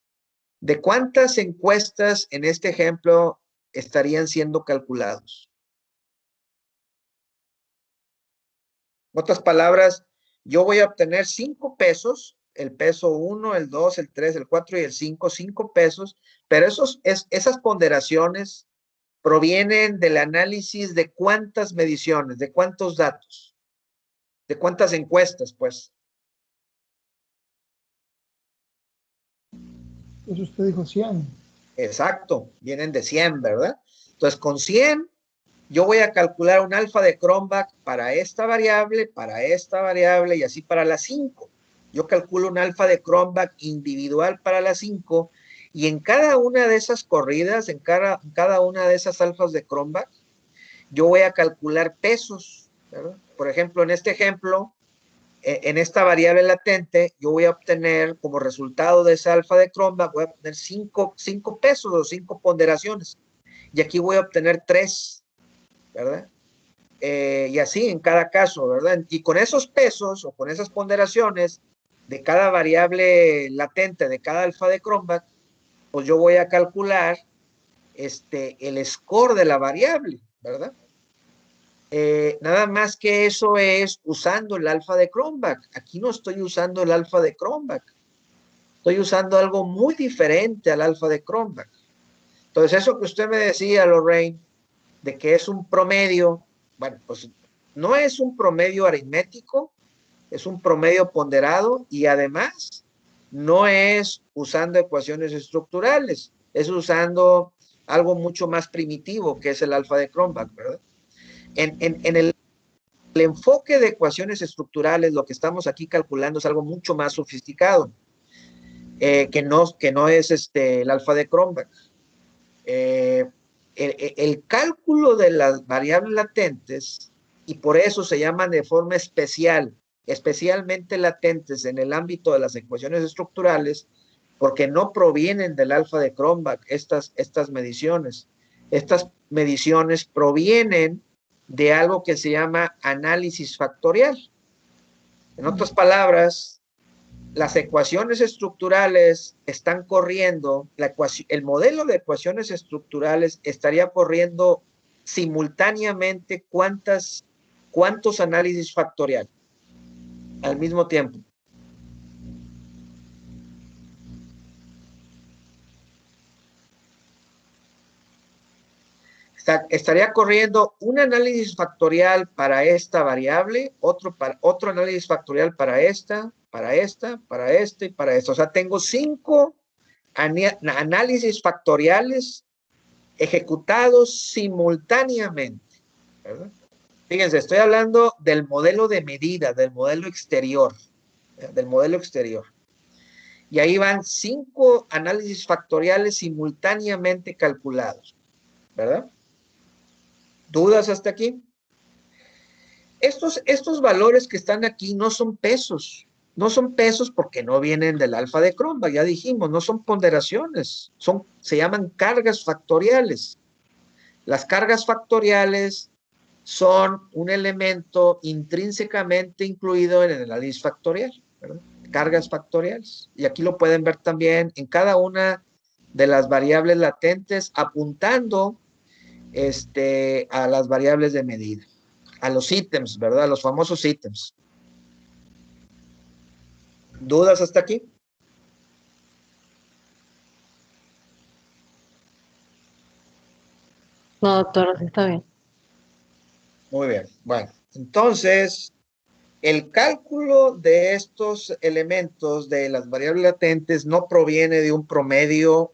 ¿de cuántas encuestas en este ejemplo estarían siendo calculados? En otras palabras, yo voy a obtener 5 pesos, el peso 1, el 2, el 3, el 4 y el 5, 5 pesos, pero esas ponderaciones provienen del análisis de cuántas mediciones, de cuántos datos, de cuántas encuestas, pues. Eso usted dijo 100. Exacto, vienen de 100, ¿verdad? Entonces, con 100, yo voy a calcular un alfa de Cronbach para esta variable y así para las 5. Yo calculo un alfa de Cronbach individual para las 5, y en cada una de esas corridas, en cada una de esas alfas de Cronbach, yo voy a calcular pesos, ¿verdad? Por ejemplo, en este ejemplo, en esta variable latente, yo voy a obtener como resultado de esa alfa de Cronbach, voy a obtener 5 pesos o 5 ponderaciones. Y aquí voy a obtener 3, ¿verdad? Y así en cada caso, ¿verdad? Y con esos pesos o con esas ponderaciones de cada variable latente, de cada alfa de Cronbach, pues yo voy a calcular el score de la variable, ¿verdad? Nada más que eso es usando el alfa de Cronbach. Aquí no estoy usando el alfa de Cronbach. Estoy usando algo muy diferente al alfa de Cronbach. Entonces, eso que usted me decía, Lorraine, de que es un promedio, bueno, pues no es un promedio aritmético, es un promedio ponderado, y además no es usando ecuaciones estructurales, es usando algo mucho más primitivo, que es el alfa de Cronbach, ¿verdad? En el enfoque de ecuaciones estructurales, lo que estamos aquí calculando es algo mucho más sofisticado, que no es el alfa de Cronbach. El cálculo de las variables latentes, y por eso se llaman de forma especial, especialmente latentes en el ámbito de las ecuaciones estructurales, porque no provienen del alfa de Cronbach estas mediciones. Estas mediciones provienen de algo que se llama análisis factorial. En otras palabras, las ecuaciones estructurales están corriendo, el modelo de ecuaciones estructurales estaría corriendo simultáneamente cuántos análisis factorial al mismo tiempo. Estaría corriendo un análisis factorial para esta variable, otro análisis factorial para esta, para esta, para este y para esto. O sea, tengo 5 análisis factoriales ejecutados simultáneamente, ¿verdad? Fíjense, estoy hablando del modelo de medida, del modelo exterior, Y ahí van 5 análisis factoriales simultáneamente calculados, ¿verdad? ¿Dudas hasta aquí? Estos valores que están aquí no son pesos. No son pesos porque no vienen del alfa de Cronbach, ya dijimos, no son ponderaciones, se llaman cargas factoriales. Las cargas factoriales son un elemento intrínsecamente incluido en el análisis factorial, ¿verdad? Cargas factoriales. Y aquí lo pueden ver también en cada una de las variables latentes, apuntando a las variables de medida, a los ítems, ¿verdad? A los famosos ítems. ¿Dudas hasta aquí? No, doctor, así está bien. Muy bien. Bueno, entonces, el cálculo de estos elementos de las variables latentes no proviene de un promedio,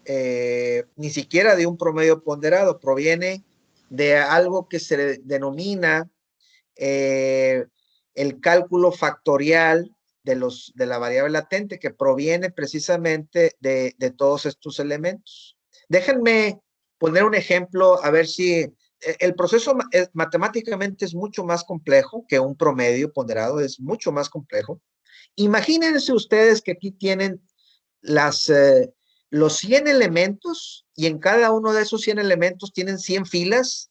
ni siquiera de un promedio ponderado, proviene de algo que se denomina eh, el cálculo factorial de la variable latente, que proviene precisamente de todos estos elementos. Déjenme poner un ejemplo, a ver si el proceso matemáticamente es mucho más complejo que un promedio ponderado, es mucho más complejo. Imagínense ustedes que aquí tienen los 100 elementos y en cada uno de esos 100 elementos tienen 100 filas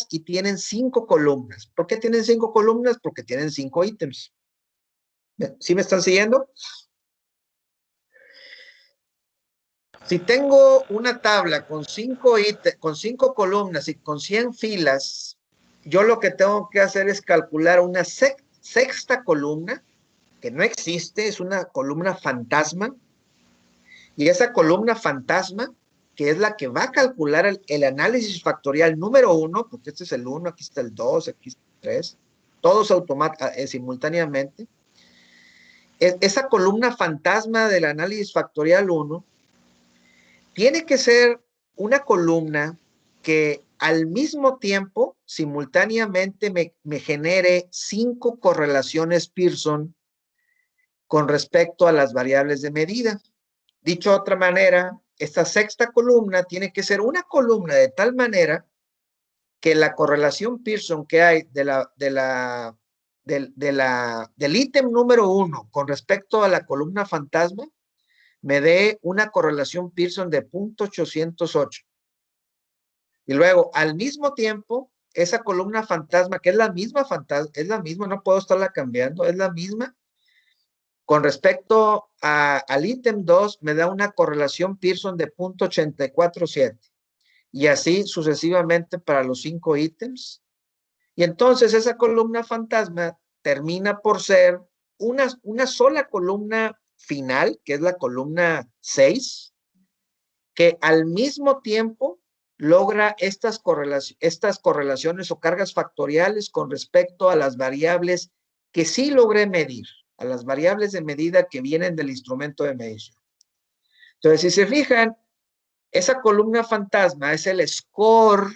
y tienen 5 columnas. ¿Por qué tienen 5 columnas? Porque tienen 5 ítems. ¿Sí me están siguiendo? Si tengo una tabla con 5 columnas y con 100 filas, yo lo que tengo que hacer es calcular una sexta columna, que no existe, es una columna fantasma, y esa columna fantasma, que es la que va a calcular el análisis factorial número 1, porque este es el 1, aquí está el 2, aquí está el 3, todos simultáneamente. Esa columna fantasma del análisis factorial 1 tiene que ser una columna que al mismo tiempo, simultáneamente, me genere 5 correlaciones Pearson con respecto a las variables de medida. Dicho de otra manera, esta sexta columna tiene que ser una columna de tal manera que la correlación Pearson que hay del ítem número 1 con respecto a la columna fantasma me dé una correlación Pearson de 0.808. Y luego, al mismo tiempo, esa columna fantasma, que es la misma no puedo estarla cambiando, es la misma, con respecto al ítem 2, me da una correlación Pearson de 0.847. Y así sucesivamente para los 5 ítems. Y entonces esa columna fantasma termina por ser una sola columna final, que es la columna 6, que al mismo tiempo logra estas correlaciones o cargas factoriales con respecto a las variables que sí logré medir, a las variables de medida que vienen del instrumento de medición. Entonces, si se fijan, esa columna fantasma es el score,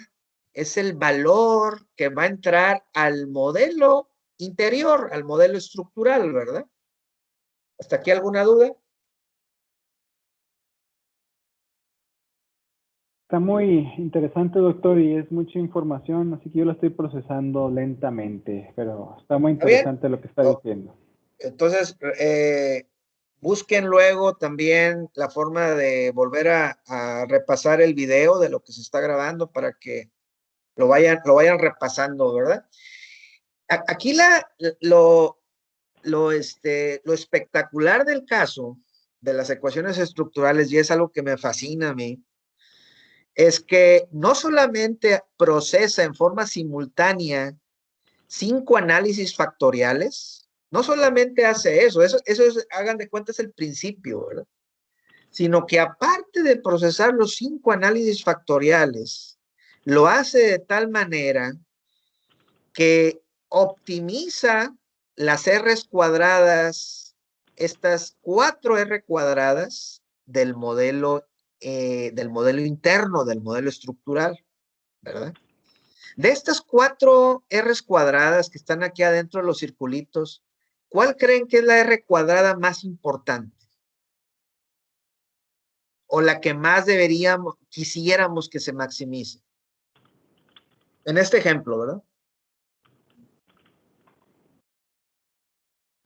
es el valor que va a entrar al modelo interior, al modelo estructural, ¿verdad? ¿Hasta aquí alguna duda? Está muy interesante, doctor, y es mucha información, así que yo la estoy procesando lentamente, pero está muy interesante lo que está diciendo. Entonces, busquen luego también la forma de volver a repasar el video de lo que se está grabando para que lo vayan repasando, ¿verdad? Aquí lo espectacular del caso de las ecuaciones estructurales, y es algo que me fascina a mí, es que no solamente procesa en forma simultánea 5 análisis factoriales, no solamente hace eso hagan de cuenta es el principio, ¿verdad? Sino que aparte de procesar los 5 análisis factoriales, lo hace de tal manera que optimiza las R's cuadradas, estas 4 R cuadradas del modelo interno, del modelo estructural, ¿verdad? De estas 4 R's cuadradas que están aquí adentro de los circulitos, ¿cuál creen que es la R cuadrada más importante? O la que más quisiéramos que se maximice. En este ejemplo, ¿verdad?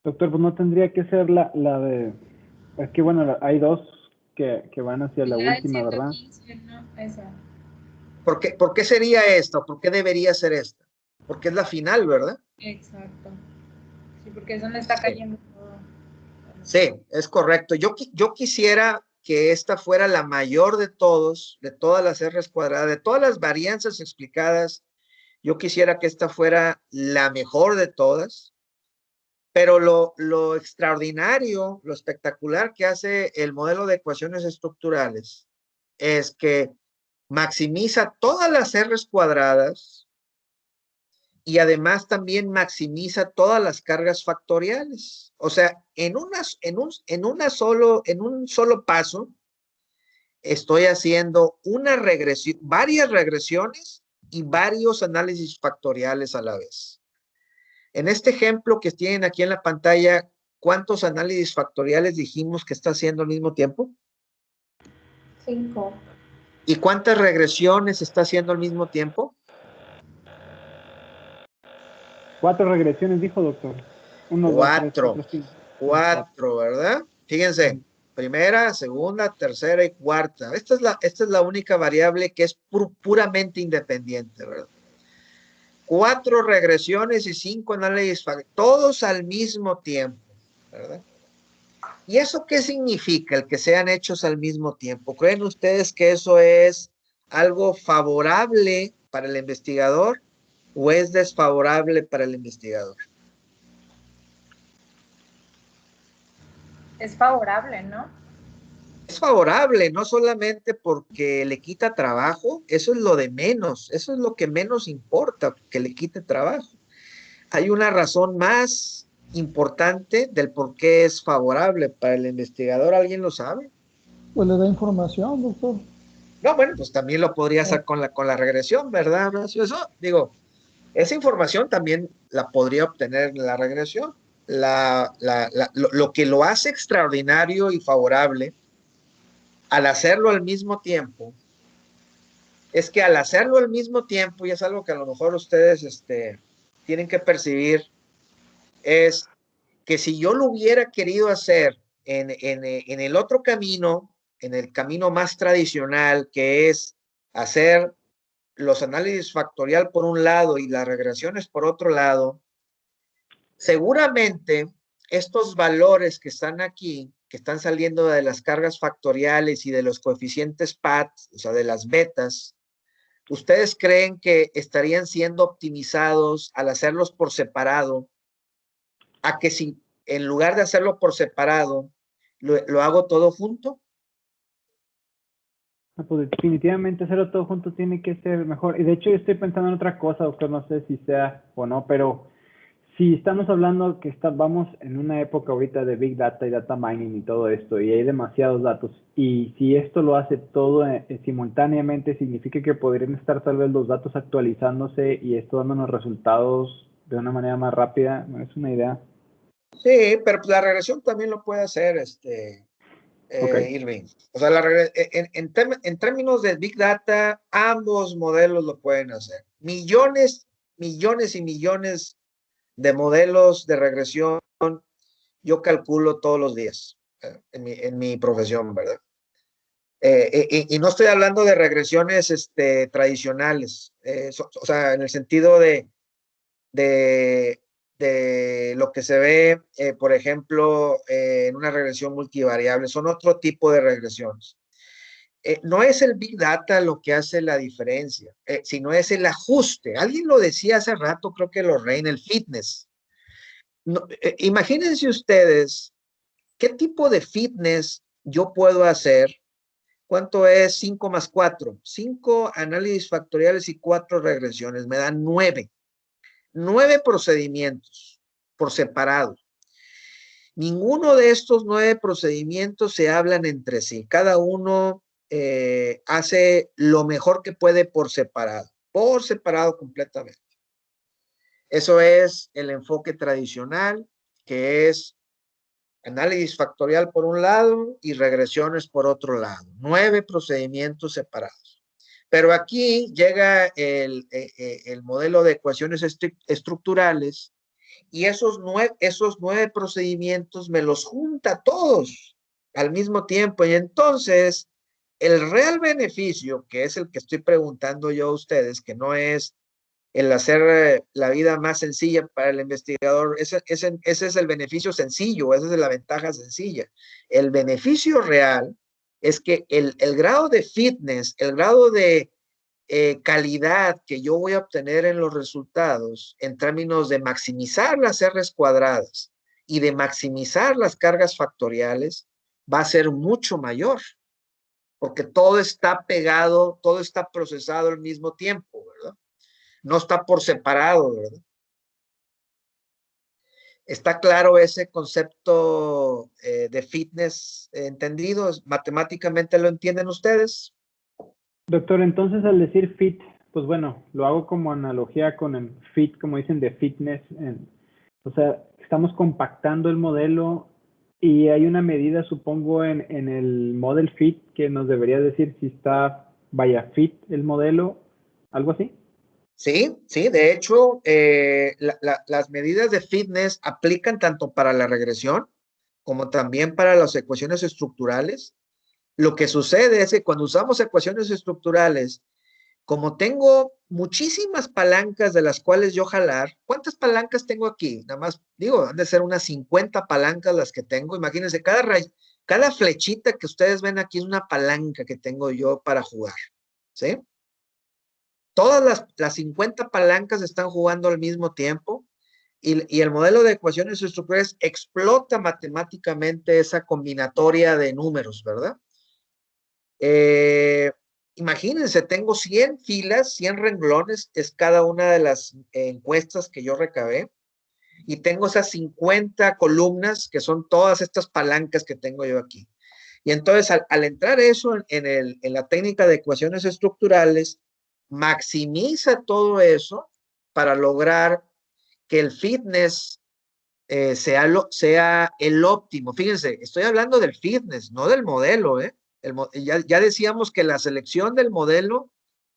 Doctor, pues no tendría que ser la de... Es que bueno, hay dos que van hacia la última, ¿verdad? 115, ¿no? Esa. ¿Por qué sería esta? ¿Por qué debería ser esta? Porque es la final, ¿verdad? Exacto. Sí, porque eso no está cayendo todo. Sí, es correcto. Yo quisiera que esta fuera la mayor de todas las R's cuadradas, de todas las varianzas explicadas. Yo quisiera que esta fuera la mejor de todas, pero lo extraordinario, lo espectacular que hace el modelo de ecuaciones estructurales es que maximiza todas las R's cuadradas y además también maximiza todas las cargas factoriales. O sea, en un solo paso, estoy haciendo una regresión, varias regresiones y varios análisis factoriales a la vez. En este ejemplo que tienen aquí en la pantalla, ¿cuántos análisis factoriales dijimos que está haciendo al mismo tiempo? 5. ¿Y cuántas regresiones está haciendo al mismo tiempo? 4 regresiones, dijo, doctor. 1, 2, 3, 4, 5. 4, ¿verdad? Fíjense, primera, segunda, tercera y cuarta. Esta es la única variable que es puramente independiente, ¿verdad? 4 regresiones y 5 análisis, todos al mismo tiempo, ¿verdad? ¿Y eso qué significa, el que sean hechos al mismo tiempo? ¿Creen ustedes que eso es algo favorable para el investigador o es desfavorable para el investigador? Es favorable, ¿no? Es favorable, no solamente porque le quita trabajo, eso es lo de menos, eso es lo que menos importa, que le quite trabajo. Hay una razón más importante del por qué es favorable para el investigador, ¿alguien lo sabe? Pues le da información, doctor. No, bueno, pues también lo podría hacer con la regresión, ¿verdad, Horacio? Eso, digo, esa información también la podría obtener en la regresión. Lo que lo hace extraordinario y favorable al hacerlo al mismo tiempo, es que al hacerlo al mismo tiempo, y es algo que a lo mejor ustedes tienen que percibir, es que si yo lo hubiera querido hacer en el otro camino, en el camino más tradicional, que es hacer los análisis factorial por un lado y las regresiones por otro lado, seguramente estos valores que están aquí, que están saliendo de las cargas factoriales y de los coeficientes PAT, o sea, de las betas, ¿ustedes creen que estarían siendo optimizados al hacerlos por separado? A que si en lugar de hacerlo por separado, lo hago todo junto. Pues definitivamente hacerlo todo junto tiene que ser mejor. Y de hecho yo estoy pensando en otra cosa, doctor, no sé si sea o no, pero si estamos hablando que vamos en una época ahorita de Big Data y Data Mining y todo esto, y hay demasiados datos, y si esto lo hace todo simultáneamente, significa que podrían estar tal vez los datos actualizándose y esto dándonos resultados de una manera más rápida. Es una idea. Sí, pero la regresión también lo puede hacer Okay. Irving. O sea, en términos de Big Data, ambos modelos lo pueden hacer. Millones y millones de modelos de regresión yo calculo todos los días en mi profesión, ¿verdad? Y no estoy hablando de regresiones tradicionales, o sea, en el sentido de lo que se ve, por ejemplo, en una regresión multivariable, son otro tipo de regresiones. No es el Big Data lo que hace la diferencia, sino es el ajuste. Alguien lo decía hace rato, creo que Lorraine, el fitness. No, imagínense ustedes qué tipo de fitness yo puedo hacer. ¿Cuánto es 5 más 4? 5 análisis factoriales y 4 regresiones. Me dan 9. 9 procedimientos por separado. Ninguno de estos 9 procedimientos se hablan entre sí. Cada uno hace lo mejor que puede por separado completamente. Eso es el enfoque tradicional, que es análisis factorial por un lado y regresiones por otro lado. 9 procedimientos separados. Pero aquí llega el modelo de ecuaciones estructurales y esos 9 procedimientos me los junta todos al mismo tiempo. Y entonces, el real beneficio, que es el que estoy preguntando yo a ustedes, que no es el hacer la vida más sencilla para el investigador, ese es el beneficio sencillo, esa es la ventaja sencilla. El beneficio real es que el grado de fitness, el grado de calidad que yo voy a obtener en los resultados en términos de maximizar las R's cuadradas y de maximizar las cargas factoriales va a ser mucho mayor, porque todo está pegado, todo está procesado al mismo tiempo, ¿verdad? no está por separado, ¿verdad? ¿Está claro ese concepto de fitness entendido? ¿Matemáticamente lo entienden ustedes? Doctor, entonces al decir fit, pues bueno, lo hago como analogía con el fit, como dicen, de fitness. O sea, estamos compactando el modelo y hay una medida, supongo, en el model fit que nos debería decir si está, vaya, fit el modelo, algo así. Sí, sí, de hecho, las medidas de fitness aplican tanto para la regresión como también para las ecuaciones estructurales. Lo que sucede es que cuando usamos ecuaciones estructurales, como tengo muchísimas palancas de las cuales yo jalar, ¿cuántas palancas tengo aquí? Nada más, digo, han de ser unas 50 palancas las que tengo. Imagínense, cada flechita que ustedes ven aquí es una palanca que tengo yo para jugar, ¿sí? Todas las 50 palancas están jugando al mismo tiempo y el modelo de ecuaciones estructurales explota matemáticamente esa combinatoria de números, ¿verdad? Eh, Imagínense, tengo 100 filas, 100 renglones, es cada una de las encuestas que yo recabé, y tengo esas 50 columnas que son todas estas palancas que tengo yo aquí. Y entonces, al entrar eso en la técnica de ecuaciones estructurales, maximiza todo eso para lograr que el fitness sea el óptimo. Fíjense, estoy hablando del fitness, no del modelo, ¿eh? Ya decíamos que la selección del modelo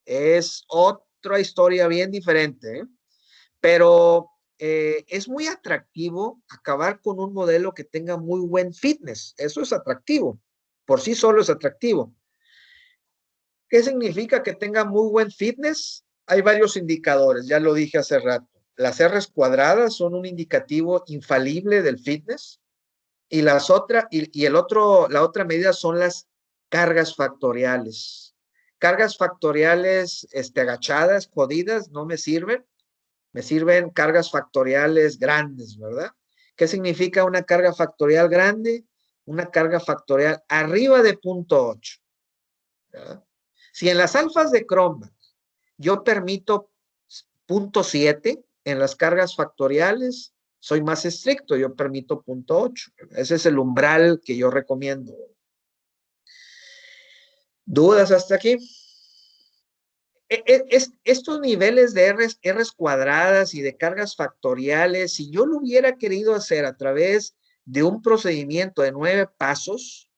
es otra historia bien diferente, ¿eh? Pero es muy atractivo acabar con un modelo que tenga muy buen fitness. Eso es atractivo. Por sí solo es atractivo. ¿Qué significa que tenga muy buen fitness? Hay varios indicadores, ya lo dije hace rato. Las R's cuadradas son un indicativo infalible del fitness y la otra medida son las cargas factoriales. Cargas factoriales agachadas, jodidas, no me sirven. Me sirven cargas factoriales grandes, ¿verdad? ¿Qué significa una carga factorial grande? Una carga factorial arriba de 0.8, ¿verdad? Si en las alfas de Cronbach yo permito 0.7, en las cargas factoriales soy más estricto, yo permito 0.8. Ese es el umbral que yo recomiendo. ¿Dudas hasta aquí? Estos niveles de R's cuadradas y de cargas factoriales, si yo lo hubiera querido hacer a través de un procedimiento de 9 pasos,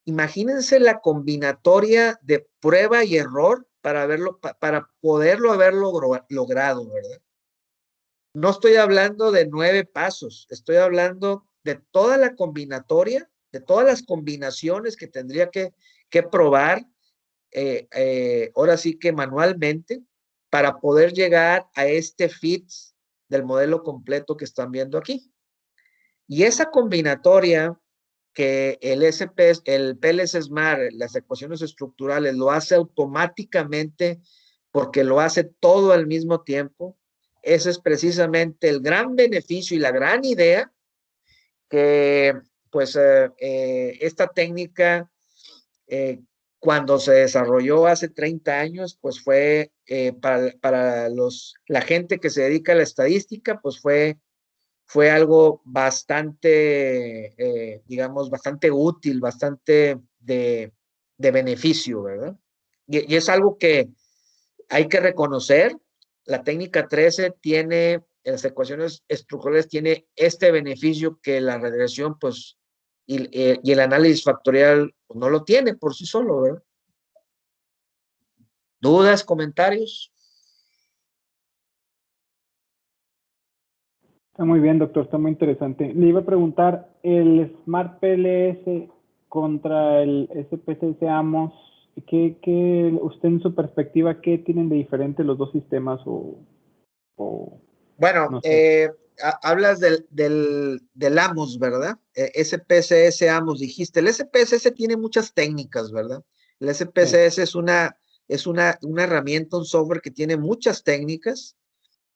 imagínense la combinatoria de prueba y error para poderlo haber logrado, ¿verdad? No estoy hablando de 9 pasos, estoy hablando de toda la combinatoria, de todas las combinaciones que tendría que probar, ahora sí que manualmente, para poder llegar a este fit del modelo completo que están viendo aquí. Y esa combinatoria que el PLS Smart, las ecuaciones estructurales, lo hace automáticamente porque lo hace todo al mismo tiempo. Ese es precisamente el gran beneficio y la gran idea que, pues, esta técnica, cuando se desarrolló hace 30 años, pues fue para la gente que se dedica a la estadística, pues fue algo bastante, digamos, bastante útil, bastante de beneficio, ¿verdad? Y es algo que hay que reconocer. La técnica 13 tiene, en las ecuaciones estructurales, tiene este beneficio que la regresión, pues, y el análisis factorial pues, no lo tiene por sí solo, ¿verdad? ¿Dudas, comentarios? Está muy bien, doctor, está muy interesante. Le iba a preguntar, el Smart PLS contra el SPSS AMOS, ¿qué usted en su perspectiva, qué tienen de diferente los dos sistemas Bueno, no sé? hablas del AMOS, ¿verdad? SPSS AMOS, dijiste. El SPSS tiene muchas técnicas, ¿verdad? El SPSS Sí. es una herramienta, un software que tiene muchas técnicas.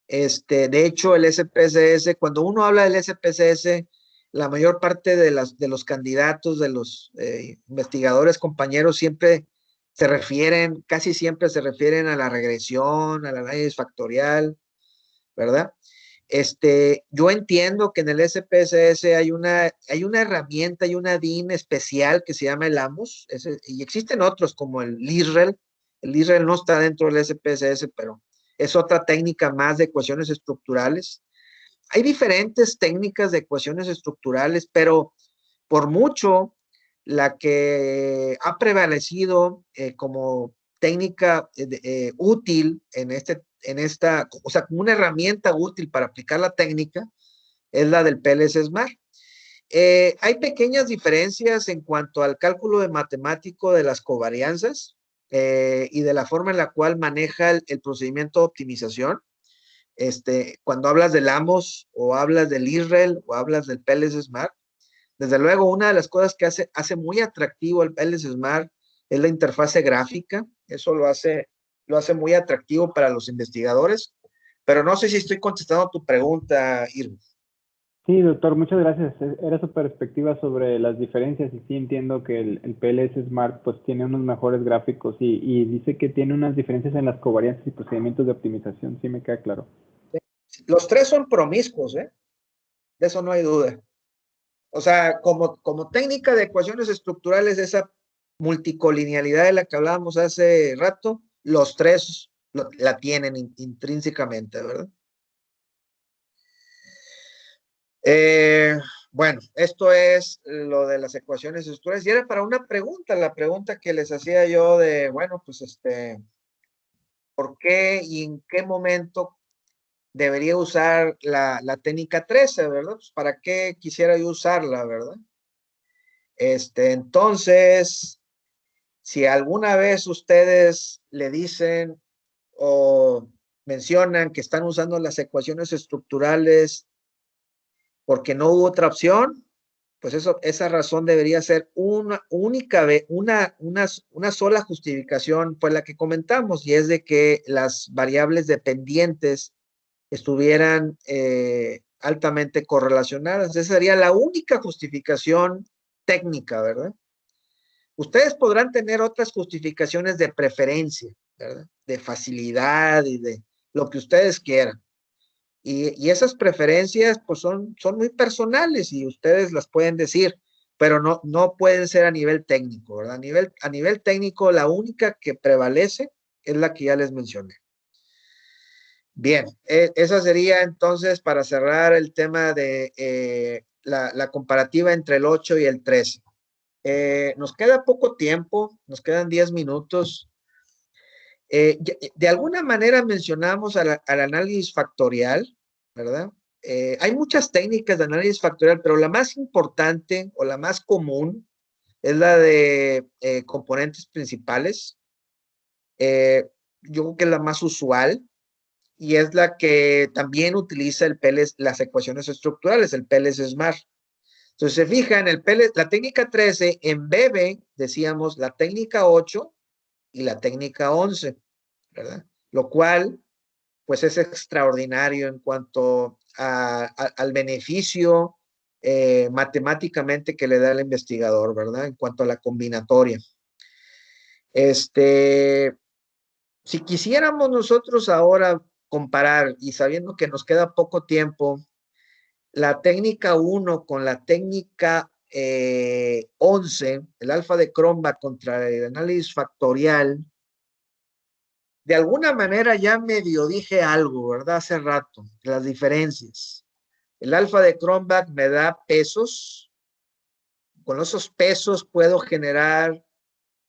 De hecho, el SPSS, cuando uno habla del SPSS, la mayor parte de los candidatos, de los investigadores, compañeros, siempre casi siempre se refieren a la regresión, al análisis factorial, ¿verdad? Yo entiendo que en el SPSS hay una herramienta, hay una DIN especial que se llama el AMOS, y existen otros como el LISREL. El LISREL no está dentro del SPSS, pero es otra técnica más de ecuaciones estructurales. Hay diferentes técnicas de ecuaciones estructurales, pero por mucho la que ha prevalecido como técnica útil en esta, o sea, como una herramienta útil para aplicar la técnica, es la del PLS-SMART. Hay pequeñas diferencias en cuanto al cálculo de matemático de las covarianzas y de la forma en la cual maneja el procedimiento de optimización. Cuando hablas del AMOS o hablas del ISREL o hablas del PLS-SMART, desde luego, una de las cosas que hace muy atractivo el PLS-SMART es la interfase gráfica. Eso lo hace muy atractivo para los investigadores. Pero no sé si estoy contestando tu pregunta, Irving. Sí, doctor, muchas gracias. Era su perspectiva sobre las diferencias y sí entiendo que el PLS-SMART pues tiene unos mejores gráficos y dice que tiene unas diferencias en las covarianzas y procedimientos de optimización. Sí me queda claro. Los tres son promiscuos, ¿eh? De eso no hay duda. O sea, como técnica de ecuaciones estructurales, esa multicolinealidad de la que hablábamos hace rato, los tres la tienen intrínsecamente, ¿verdad? Bueno, esto es lo de las ecuaciones estructurales. Y era para una pregunta, la pregunta que les hacía yo de, bueno, pues ¿por qué y en qué momento debería usar la técnica 13, ¿verdad? Pues, ¿para qué quisiera yo usarla, verdad? Entonces, si alguna vez ustedes le dicen o mencionan que están usando las ecuaciones estructurales porque no hubo otra opción, pues esa razón debería ser una sola justificación, pues la que comentamos, y es de que las variables dependientes estuvieran altamente correlacionadas. Esa sería la única justificación técnica, ¿verdad? Ustedes podrán tener otras justificaciones de preferencia, ¿verdad? De facilidad y de lo que ustedes quieran. Y esas preferencias pues son muy personales y ustedes las pueden decir, pero no pueden ser a nivel técnico, ¿verdad? A nivel técnico, la única que prevalece es la que ya les mencioné. Bien, esa sería entonces para cerrar el tema de la comparativa entre el 8 y el 13. Nos queda poco tiempo, nos quedan 10 minutos. De alguna manera mencionamos al análisis factorial, ¿verdad? Hay muchas técnicas de análisis factorial, pero la más importante o la más común es la de componentes principales. Yo creo que es la más usual y es la que también utiliza las ecuaciones estructurales, el PLS-SMART. Entonces, se fijan, la técnica 13 embebe, decíamos, la técnica 8 y la técnica 11, ¿verdad? Lo cual, pues, es extraordinario en cuanto al beneficio matemáticamente que le da el investigador, ¿verdad? En cuanto a la combinatoria. Si quisiéramos nosotros ahora comparar y sabiendo que nos queda poco tiempo, la técnica 1 con la técnica 11, el alfa de Cronbach contra el análisis factorial, de alguna manera ya medio dije algo, ¿verdad? Hace rato, las diferencias. El alfa de Cronbach me da pesos. Con esos pesos puedo generar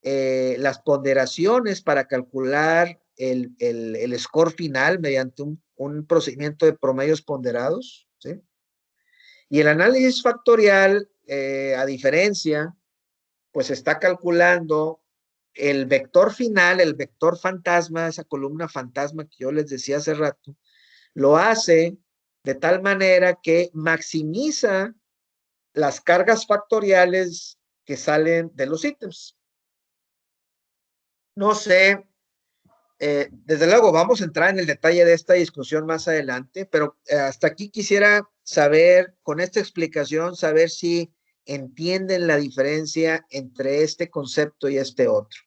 las ponderaciones para calcular el score final mediante un procedimiento de promedios ponderados, ¿sí? Y el análisis factorial, a diferencia, pues está calculando el vector final, el vector fantasma, esa columna fantasma que yo les decía hace rato, lo hace de tal manera que maximiza las cargas factoriales que salen de los ítems. No sé, desde luego vamos a entrar en el detalle de esta discusión más adelante, pero hasta aquí quisiera saber, con esta explicación, saber si entienden la diferencia entre este concepto y este otro.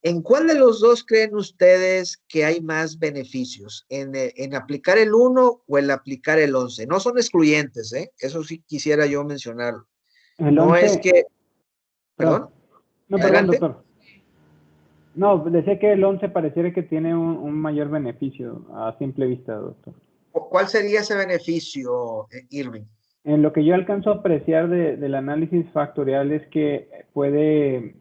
¿En cuál de los dos creen ustedes que hay más beneficios? ¿En aplicar el 1 o en aplicar el 11? No son excluyentes, ¿eh? Eso sí quisiera yo mencionarlo. El No es 11, que, perdón. perdón, No, perdón, adelante. doctor. No, decía que el 11 pareciera que tiene un mayor beneficio a simple vista, doctor. ¿Cuál sería ese beneficio, Irving? En lo que yo alcanzo a apreciar del análisis factorial es que puede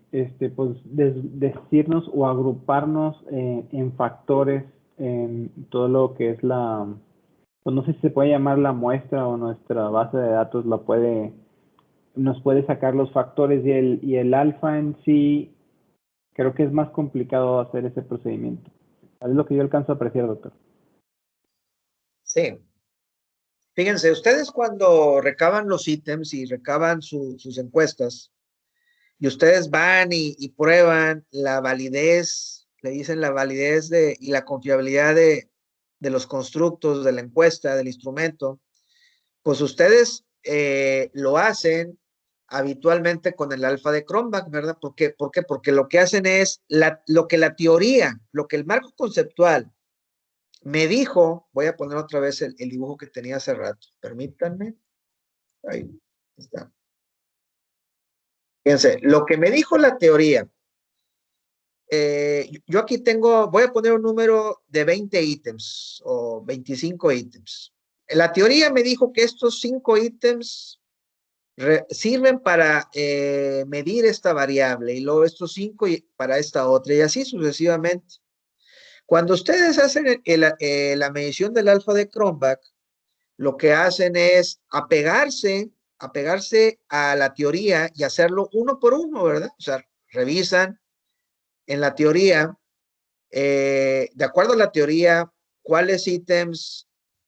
pues, decirnos o agruparnos en factores en todo lo que es pues no sé si se puede llamar la muestra o nuestra base de datos nos puede sacar los factores y el alfa en sí, creo que es más complicado hacer ese procedimiento. Es lo que yo alcanzo a apreciar, doctor. Sí. Fíjense, ustedes cuando recaban los ítems y recaban sus encuestas, y ustedes van y prueban la validez, le dicen la validez y la confiabilidad de los constructos, de la encuesta, del instrumento, pues ustedes lo hacen habitualmente con el alfa de Cronbach, ¿verdad? ¿Por qué? Porque lo que hacen es lo que la teoría, lo que el marco conceptual me dijo, voy a poner otra vez el dibujo que tenía hace rato, permítanme, ahí está. Fíjense, lo que me dijo la teoría, yo aquí tengo, voy a poner un número de 20 ítems o 25 ítems. La teoría me dijo que estos 5 ítems sirven para medir esta variable y luego estos 5 para esta otra y así sucesivamente. Cuando ustedes hacen la medición del alfa de Cronbach, lo que hacen es apegarse a la teoría y hacerlo uno por uno, ¿verdad? O sea, revisan en la teoría, de acuerdo a la teoría, cuáles ítems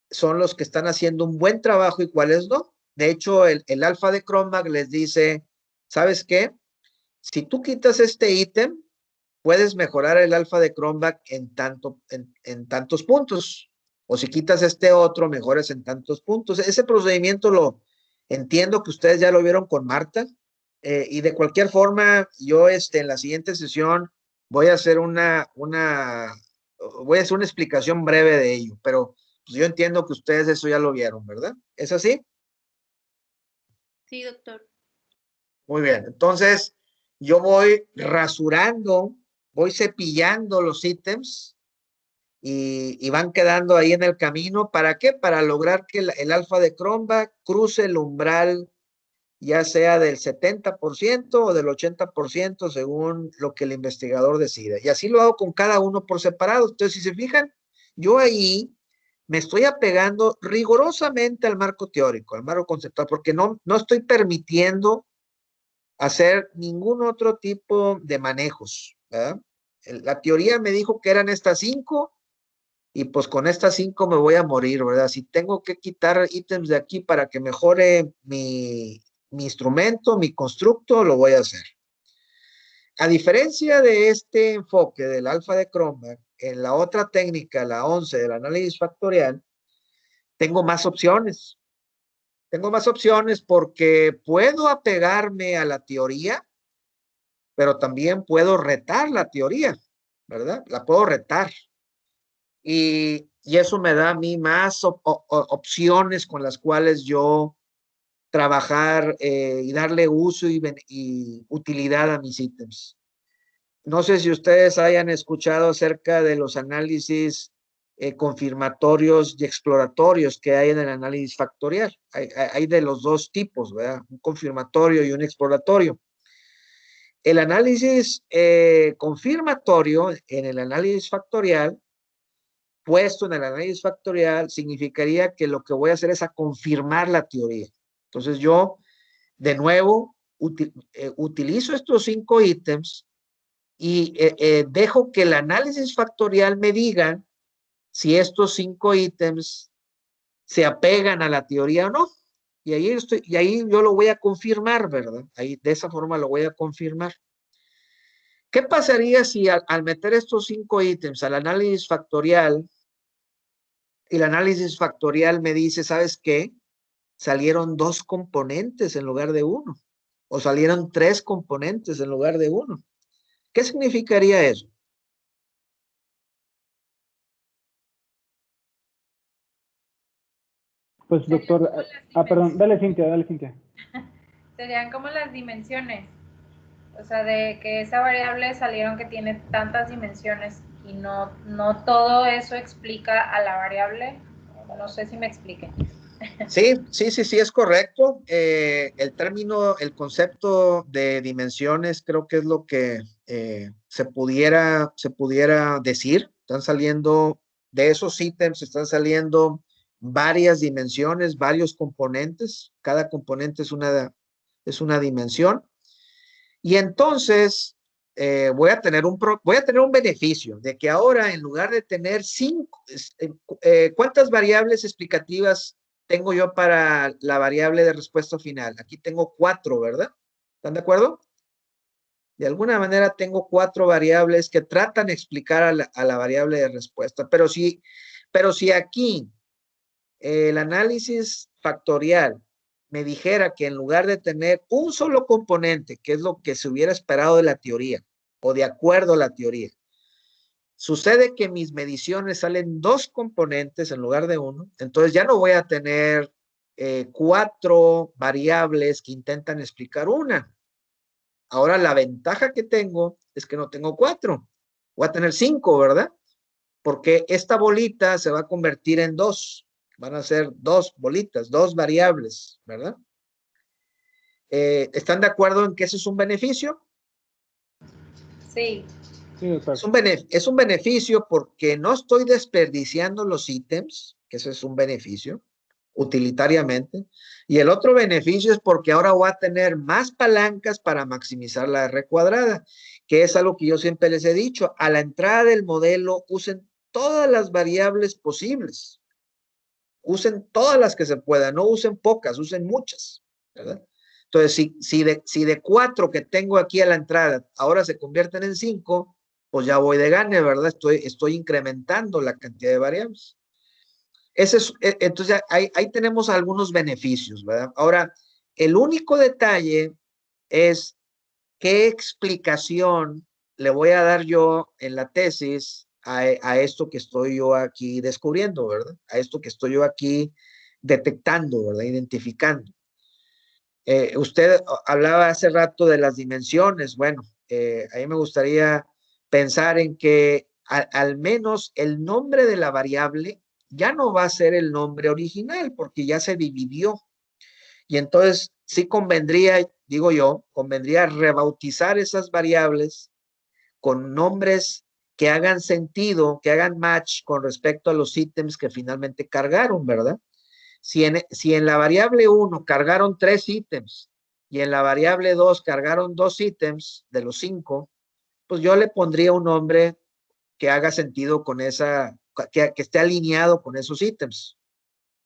son los que están haciendo un buen trabajo y cuáles no. De hecho, el alfa de Cronbach les dice, ¿sabes qué? Si tú quitas este ítem, puedes mejorar el alfa de Cronbach en tantos puntos. O si quitas este otro, mejoras en tantos puntos. Ese procedimiento lo entiendo que ustedes ya lo vieron con Marta. Y de cualquier forma, yo en la siguiente sesión voy a hacer voy a hacer una explicación breve de ello, pero pues, yo entiendo que ustedes eso ya lo vieron, ¿verdad? ¿Es así? Sí, doctor. Muy bien. Entonces, yo voy rasurando, voy cepillando los ítems y van quedando ahí en el camino. ¿Para qué? Para lograr que el alfa de Cronbach cruce el umbral, ya sea del 70% o del 80%, según lo que el investigador decida. Y así lo hago con cada uno por separado. Entonces, si se fijan, yo ahí me estoy apegando rigurosamente al marco teórico, al marco conceptual, porque no estoy permitiendo hacer ningún otro tipo de manejos, ¿verdad? La teoría me dijo que eran estas 5 y pues con estas 5 me voy a morir, ¿verdad? Si tengo que quitar ítems de aquí para que mejore mi instrumento, mi constructo, lo voy a hacer. A diferencia de este enfoque del alfa de Cronbach, en la otra técnica, la 11 del análisis factorial, tengo más opciones. Tengo más opciones porque puedo apegarme a la teoría, pero también puedo retar la teoría, ¿verdad? La puedo retar. Y eso me da a mí más opciones con las cuales yo trabajar y darle uso y utilidad a mis ítems. No sé si ustedes hayan escuchado acerca de los análisis confirmatorios y exploratorios que hay en el análisis factorial. Hay de los dos tipos, ¿verdad? Un confirmatorio y un exploratorio. El análisis confirmatorio en el análisis factorial, puesto en el análisis factorial, significaría que lo que voy a hacer es a confirmar la teoría. Entonces yo, de nuevo, utilizo estos 5 ítems y dejo que el análisis factorial me diga si estos 5 ítems se apegan a la teoría o no. Y ahí yo lo voy a confirmar, ¿verdad? Ahí de esa forma lo voy a confirmar. ¿Qué pasaría si al meter estos 5 ítems al análisis factorial, el análisis factorial me dice, ¿sabes qué? Salieron 2 componentes en lugar de 1, o salieron 3 componentes en lugar de 1. ¿Qué significaría eso? Pues doctor, perdón, dale Cintia, dale Cintia. Serían como las dimensiones, o sea, de que esa variable salieron que tiene tantas dimensiones y no todo eso explica a la variable. No sé si me expliqué. Sí, es correcto. El término, el concepto de dimensiones creo que es lo que se pudiera decir. Están saliendo de esos ítems, están saliendo varias dimensiones, varios componentes. Cada componente es una dimensión. Y entonces voy a tener un beneficio de que ahora en lugar de tener 5, ¿cuántas variables explicativas tengo yo para la variable de respuesta final? Aquí tengo 4, ¿verdad? ¿Están de acuerdo? De alguna manera tengo 4 variables que tratan de explicar a la variable de respuesta. Pero si aquí el análisis factorial me dijera que en lugar de tener un solo componente, que es lo que se hubiera esperado de la teoría, o de acuerdo a la teoría, sucede que mis mediciones salen 2 componentes en lugar de 1, entonces ya no voy a tener 4 variables que intentan explicar una. Ahora la ventaja que tengo es que no tengo 4, voy a tener 5, ¿verdad? Porque esta bolita se va a convertir en 2. Van a ser 2 bolitas, 2 variables, ¿verdad? ¿Están de acuerdo en que ese es un beneficio? Sí. Es un beneficio porque no estoy desperdiciando los ítems, que ese es un beneficio, utilitariamente. Y el otro beneficio es porque ahora voy a tener más palancas para maximizar la R cuadrada, que es algo que yo siempre les he dicho. A la entrada del modelo, usen todas las variables posibles. Usen todas las que se puedan, no usen pocas, usen muchas, ¿verdad? Entonces, si de 4 que tengo aquí a la entrada ahora se convierten en 5, pues ya voy de gane, ¿verdad? Estoy incrementando la cantidad de variables. Entonces, ahí tenemos algunos beneficios, ¿verdad? Ahora, el único detalle es qué explicación le voy a dar yo en la tesis a esto que estoy yo aquí descubriendo, ¿verdad? A esto que estoy yo aquí detectando, ¿verdad? Identificando. Usted hablaba hace rato de las dimensiones. Bueno, a mí me gustaría pensar en que al menos el nombre de la variable ya no va a ser el nombre original porque ya se dividió. Y entonces sí convendría, digo yo, convendría rebautizar esas variables con nombres que hagan sentido, que hagan match con respecto a los ítems que finalmente cargaron, ¿verdad? Si en la variable 1 cargaron 3 ítems y en la variable 2 cargaron 2 ítems de los 5, pues yo le pondría un nombre que haga sentido con que esté alineado con esos ítems.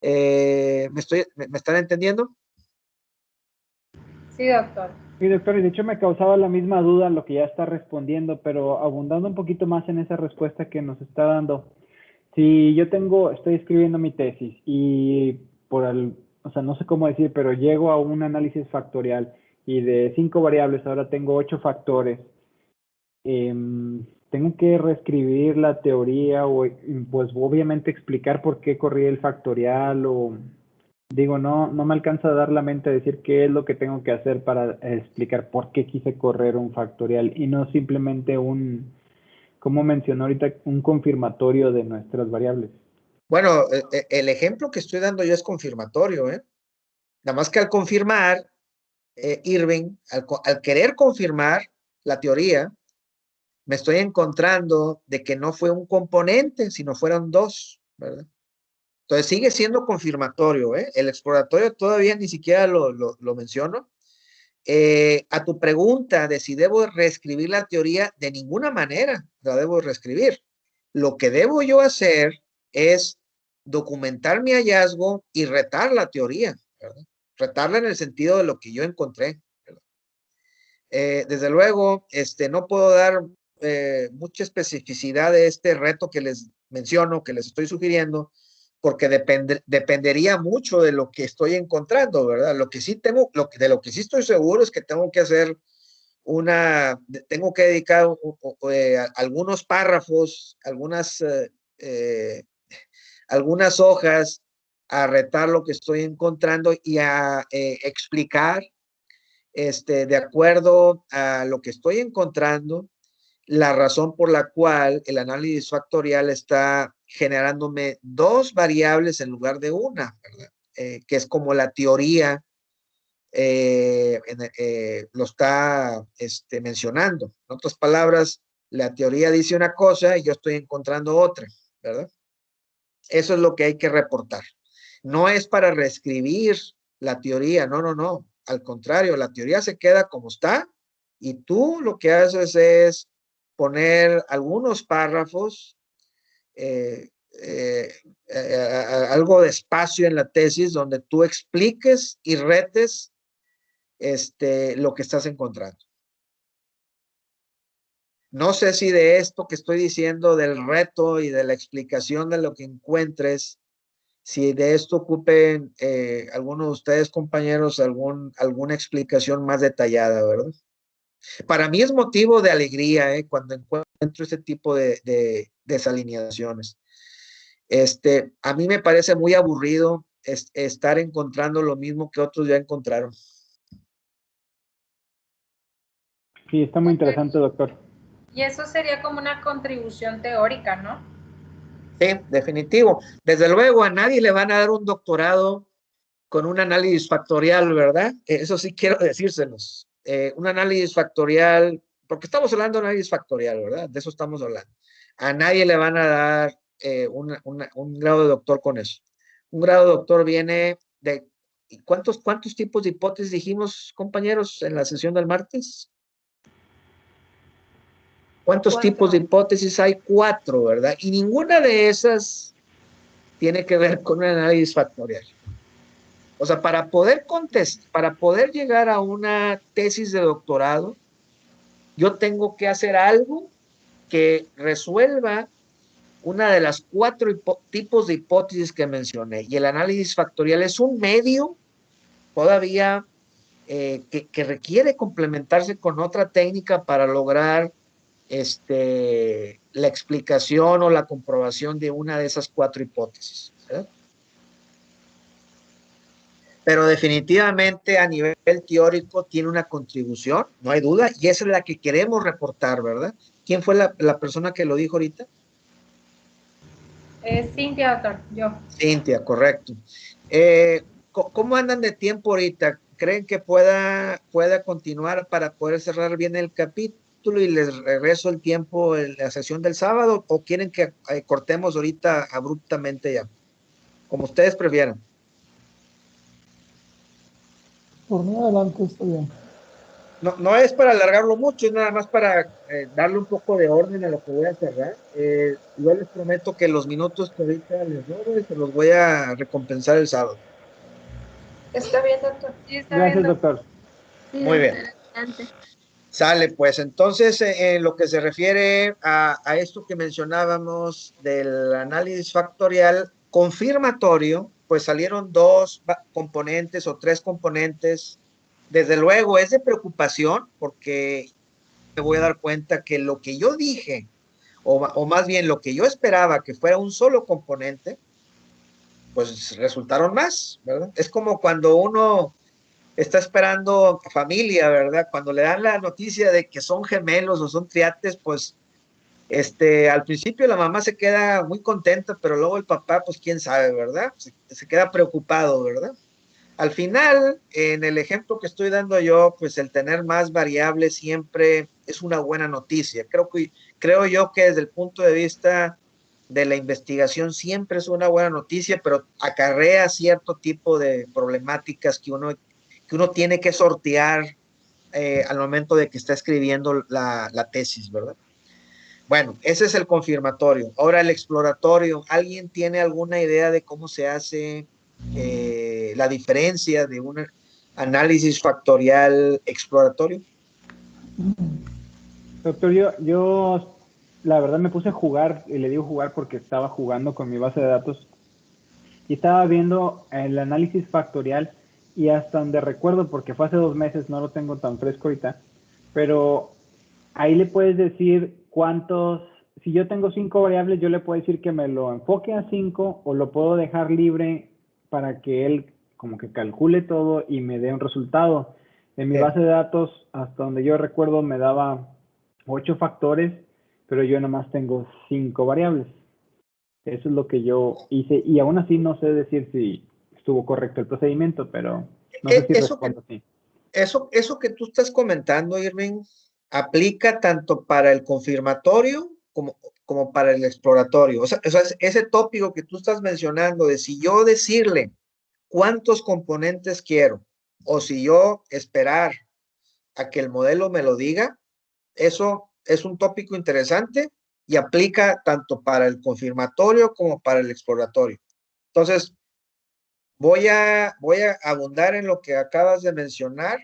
¿Me están entendiendo? Sí, doctor. Sí, doctor, y de hecho me causaba la misma duda lo que ya está respondiendo, pero abundando un poquito más en esa respuesta que nos está dando. Si yo estoy escribiendo mi tesis y o sea, no sé cómo decir, pero llego a un análisis factorial y de 5 variables ahora tengo 8 factores, tengo que reescribir la teoría o pues obviamente explicar por qué corrí el factorial o digo, no me alcanza a dar la mente a decir qué es lo que tengo que hacer para explicar por qué quise correr un factorial y no simplemente como mencionó ahorita, un confirmatorio de nuestras variables. Bueno, el ejemplo que estoy dando yo es confirmatorio, ¿eh? Nada más que al confirmar, Irving, al querer confirmar la teoría, me estoy encontrando de que no fue un componente, sino fueron 2, ¿verdad? Entonces sigue siendo confirmatorio, ¿eh? El exploratorio todavía ni siquiera lo menciono. A tu pregunta de si debo reescribir la teoría, de ninguna manera la debo reescribir. Lo que debo yo hacer es documentar mi hallazgo y retar la teoría, ¿verdad? Retarla en el sentido de lo que yo encontré, ¿verdad? Desde luego, no puedo dar mucha especificidad de este reto que les menciono, que les estoy sugiriendo, porque dependería mucho de lo que estoy encontrando, ¿verdad? De lo que sí estoy seguro es que tengo que hacer tengo que dedicar algunos párrafos, algunas hojas a retar lo que estoy encontrando y a explicar, de acuerdo a lo que estoy encontrando, la razón por la cual el análisis factorial está generándome dos variables en lugar de una, ¿verdad? Que es como la teoría lo está mencionando. En otras palabras, la teoría dice una cosa y yo estoy encontrando otra, ¿verdad? Eso es lo que hay que reportar. No es para reescribir la teoría, no. Al contrario, la teoría se queda como está y tú lo que haces es poner algunos párrafos, algo de espacio en la tesis donde tú expliques y retes lo que estás encontrando. No sé si de esto que estoy diciendo, del reto y de la explicación de lo que encuentres, si de esto ocupen algunos de ustedes, compañeros, alguna explicación más detallada, ¿verdad? Para mí es motivo de alegría cuando encuentro este tipo de desalineaciones. A mí me parece muy aburrido estar encontrando lo mismo que otros ya encontraron. Sí, está muy interesante, doctor. Y eso sería como una contribución teórica, ¿no? Sí, definitivo. Desde luego, a nadie le van a dar un doctorado con un análisis factorial, ¿verdad? Eso sí quiero decírselos. Un análisis factorial, porque estamos hablando de análisis factorial, ¿verdad? De eso estamos hablando. A nadie le van a dar un grado de doctor con eso. Un grado de doctor viene de... ¿Cuántos tipos de hipótesis dijimos, compañeros, en la sesión del martes? ¿Cuántos tipos de hipótesis hay? 4, ¿verdad? Y ninguna de esas tiene que ver con un análisis factorial. O sea, para poder llegar a una tesis de doctorado, yo tengo que hacer algo que resuelva una de las 4 tipos de hipótesis que mencioné. Y el análisis factorial es un medio todavía que requiere complementarse con otra técnica para lograr la explicación o la comprobación de una de esas 4 hipótesis, ¿verdad? Pero definitivamente a nivel teórico tiene una contribución, no hay duda, y esa es la que queremos reportar, ¿verdad? ¿Quién fue la persona que lo dijo ahorita? Cintia, doctor, yo. Cintia, correcto. ¿Cómo andan de tiempo ahorita? ¿Creen que pueda continuar para poder cerrar bien el capítulo y les regreso el tiempo en la sesión del sábado? ¿O quieren que cortemos ahorita abruptamente ya? Como ustedes prefieran. Por mí adelante, está bien. No es para alargarlo mucho, es nada más para darle un poco de orden a lo que voy a cerrar. Yo les prometo que los minutos que ahorita les doy se los voy a recompensar el sábado. Está bien, doctor. Sí, está Gracias, bien, doctor. Sí, Muy bien. doctora, adelante. Sale, pues entonces en lo que se refiere a esto que mencionábamos del análisis factorial confirmatorio, pues salieron 2 componentes o 3 componentes. Desde luego es de preocupación porque me voy a dar cuenta que lo que yo dije, o más bien lo que yo esperaba que fuera un solo componente, pues resultaron más, ¿verdad? Es como cuando uno está esperando familia, ¿verdad? Cuando le dan la noticia de que son gemelos o son triates, pues al principio la mamá se queda muy contenta, pero luego el papá, pues quién sabe, ¿verdad? Se queda preocupado, ¿verdad? Al final, en el ejemplo que estoy dando yo, pues el tener más variables siempre es una buena noticia. Creo yo que desde el punto de vista de la investigación siempre es una buena noticia, pero acarrea cierto tipo de problemáticas que uno tiene que sortear al momento de que está escribiendo la tesis, ¿verdad? Bueno, ese es el confirmatorio. Ahora el exploratorio. ¿Alguien tiene alguna idea de cómo se hace la diferencia de un análisis factorial exploratorio? Doctor, yo la verdad me puse a jugar, y le digo jugar porque estaba jugando con mi base de datos, y estaba viendo el análisis factorial, y hasta donde recuerdo, porque fue hace 2 meses, no lo tengo tan fresco ahorita, pero ahí le puedes decir cuántos, si yo tengo 5 variables, yo le puedo decir que me lo enfoque a 5 o lo puedo dejar libre para que él como que calcule todo y me dé un resultado. En mi base de datos, hasta donde yo recuerdo, me daba 8 factores, pero yo nomás tengo 5 variables. Eso es lo que yo hice y aún así no sé decir si estuvo correcto el procedimiento, pero no sé si respondo así. Eso que tú estás comentando, Irving, aplica tanto para el confirmatorio como para el exploratorio. O sea, ese tópico que tú estás mencionando de si yo decirle cuántos componentes quiero o si yo esperar a que el modelo me lo diga, eso es un tópico interesante y aplica tanto para el confirmatorio como para el exploratorio. Entonces, voy a abundar en lo que acabas de mencionar,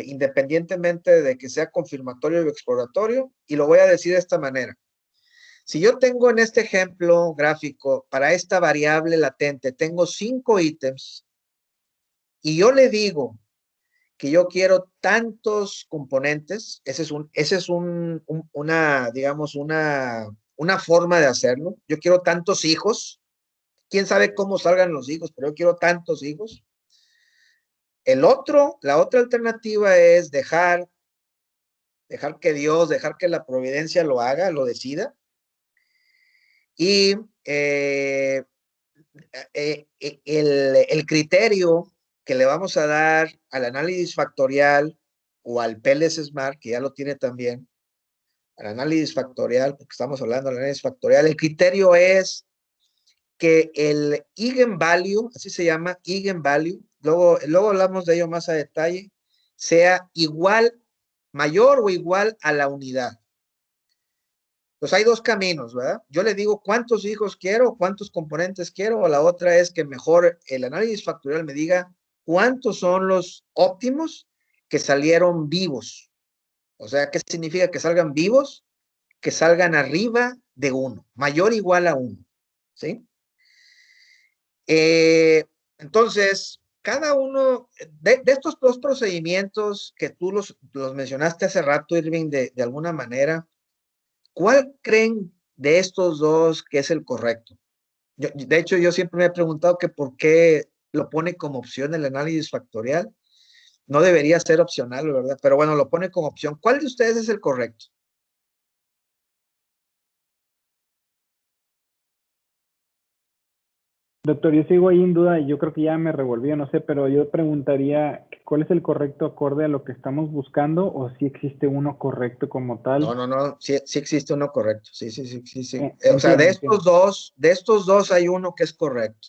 independientemente de que sea confirmatorio o exploratorio, y lo voy a decir de esta manera. Si yo tengo en este ejemplo gráfico, para esta variable latente, tengo 5 ítems, y yo le digo que yo quiero tantos componentes, digamos, una forma de hacerlo. Yo quiero tantos hijos. Quién sabe cómo salgan los hijos, pero yo quiero tantos hijos. La otra alternativa es dejar que Dios, dejar que la providencia lo haga, lo decida. Y el criterio que le vamos a dar al análisis factorial o al PLS Smart, que ya lo tiene también, al análisis factorial, porque estamos hablando del análisis factorial, el criterio es que el eigenvalue, así se llama, eigenvalue, luego hablamos de ello más a detalle, sea igual, mayor o igual a la unidad. Pues hay dos caminos, ¿verdad? Yo le digo cuántos hijos quiero, cuántos componentes quiero, o la otra es que mejor el análisis factorial me diga cuántos son los óptimos que salieron vivos. O sea, ¿qué significa que salgan vivos? Que salgan arriba de 1, mayor o igual a 1, ¿sí? Entonces, cada uno de estos dos procedimientos que tú los mencionaste hace rato, Irving, de alguna manera, ¿cuál creen de estos dos que es el correcto? De hecho, yo siempre me he preguntado que por qué lo pone como opción el análisis factorial. No debería ser opcional, ¿verdad? Pero bueno, lo pone como opción. ¿Cuál de ustedes es el correcto? Doctor, yo sigo ahí en duda y yo creo que ya me revolví, no sé, pero yo preguntaría cuál es el correcto acorde a lo que estamos buscando o si existe uno correcto como tal. No, sí existe uno correcto. Sí. O sea, Entiendo, de estos dos hay uno que es correcto.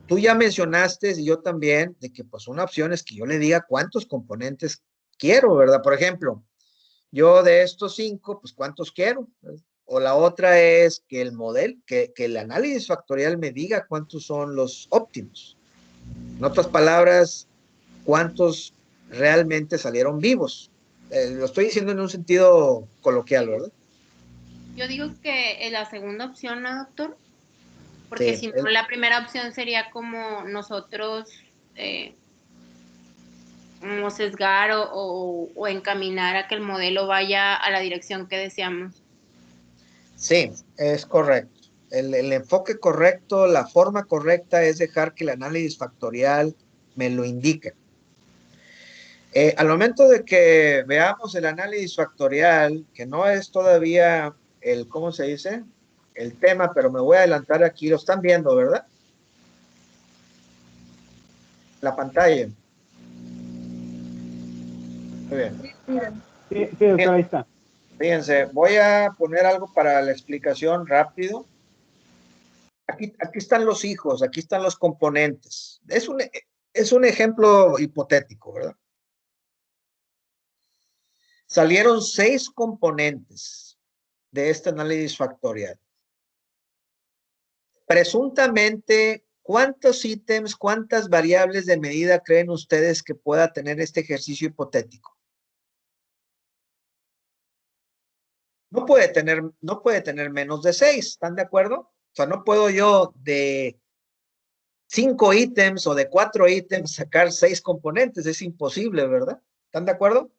Tú ya mencionaste y yo también de que pues una opción es que yo le diga cuántos componentes quiero, ¿verdad? Por ejemplo, yo de estos 5, pues cuántos quiero. O la otra es que que el análisis factorial me diga cuántos son los óptimos. En otras palabras, cuántos realmente salieron vivos. Lo estoy diciendo en un sentido coloquial, ¿verdad? Yo digo que la segunda opción, ¿no, doctor? Porque si no, la primera opción sería como nosotros como sesgar o encaminar a que el modelo vaya a la dirección que deseamos. Sí, es correcto. El enfoque correcto, la forma correcta es dejar que el análisis factorial me lo indique. Al momento de que veamos el análisis factorial, que no es todavía ¿cómo se dice? El tema, pero me voy a adelantar aquí. Lo están viendo, ¿verdad? La pantalla. Muy bien. Sí, doctor, ahí está. Fíjense, voy a poner algo para la explicación rápido. Aquí están los hijos, aquí están los componentes. Es un ejemplo hipotético, ¿verdad? Salieron 6 componentes de este análisis factorial. Presuntamente, ¿cuántos ítems, cuántas variables de medida creen ustedes que pueda tener este ejercicio hipotético? No puede tener menos de 6, ¿están de acuerdo? O sea, no puedo yo de 5 ítems o de 4 ítems sacar 6 componentes, es imposible, ¿verdad? ¿Están de acuerdo?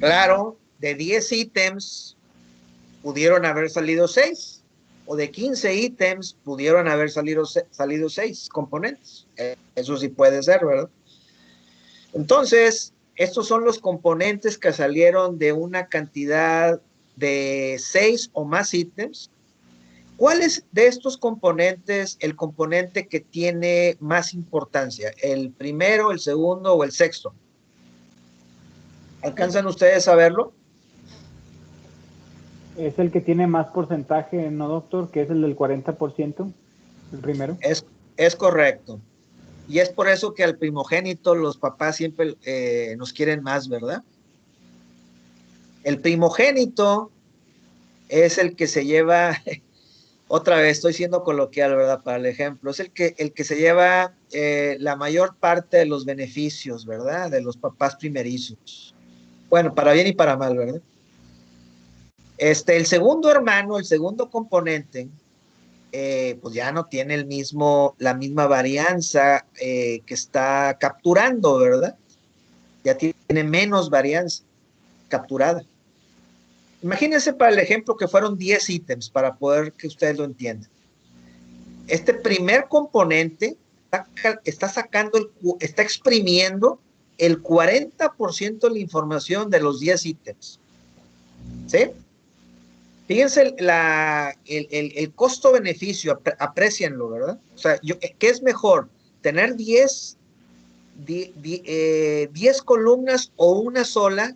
Claro, de 10 ítems pudieron haber salido 6, o de 15 ítems pudieron haber salido 6 componentes. Eso sí puede ser, ¿verdad? Entonces, estos son los componentes que salieron de una cantidad de 6 o más ítems. ¿Cuál es de estos componentes el componente que tiene más importancia? ¿El primero, el segundo o el sexto? ¿Alcanzan ustedes a verlo? Es el que tiene más porcentaje, ¿no, doctor? Que es el del 40%, el primero. Es correcto. Y es por eso que al primogénito los papás siempre nos quieren más, ¿verdad? El primogénito es el que se lleva, otra vez estoy siendo coloquial, ¿verdad? Para el ejemplo, es el que se lleva la mayor parte de los beneficios, ¿verdad? De los papás primerizos. Bueno, para bien y para mal, ¿verdad? El segundo hermano, el segundo componente, pues ya no tiene la misma varianza que está capturando, ¿verdad? Ya tiene menos varianza capturada. Imagínense para el ejemplo que fueron 10 ítems para poder que ustedes lo entiendan. Este primer componente está exprimiendo el 40% de la información de los 10 ítems. ¿Sí? Fíjense el costo-beneficio, aprécienlo, ¿verdad? O sea, ¿qué es mejor? ¿Tener 10 columnas o una sola?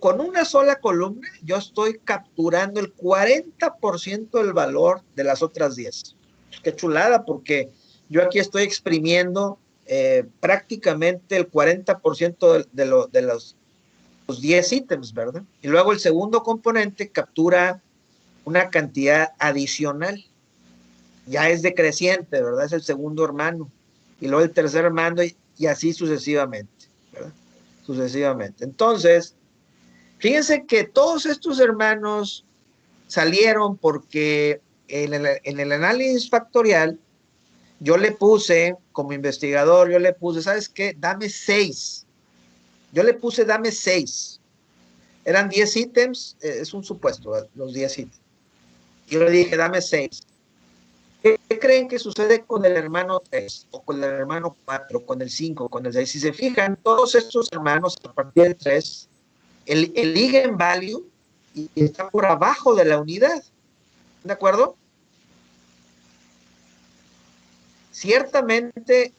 Con una sola columna, yo estoy capturando el 40% del valor de las otras 10. Qué chulada, porque yo aquí estoy exprimiendo prácticamente el 40% de los 10 ítems, ¿verdad? Y luego el segundo componente captura una cantidad adicional. Ya es decreciente, ¿verdad? Es el segundo hermano. Y luego el tercer hermano y así sucesivamente, ¿verdad? Sucesivamente. Entonces, fíjense que todos estos hermanos salieron porque en el análisis factorial yo le puse, como investigador, yo le puse, ¿sabes qué? Dame 6. Yo le puse, dame 6. Eran 10 ítems, es un supuesto, los 10 ítems. Yo le dije, dame 6. ¿Qué creen que sucede con el hermano 3, o con el hermano 4, con el 5, con el 6? Si se fijan, todos estos hermanos a partir del 3, el eigenvalue y está por abajo de la unidad. ¿De acuerdo? Ciertamente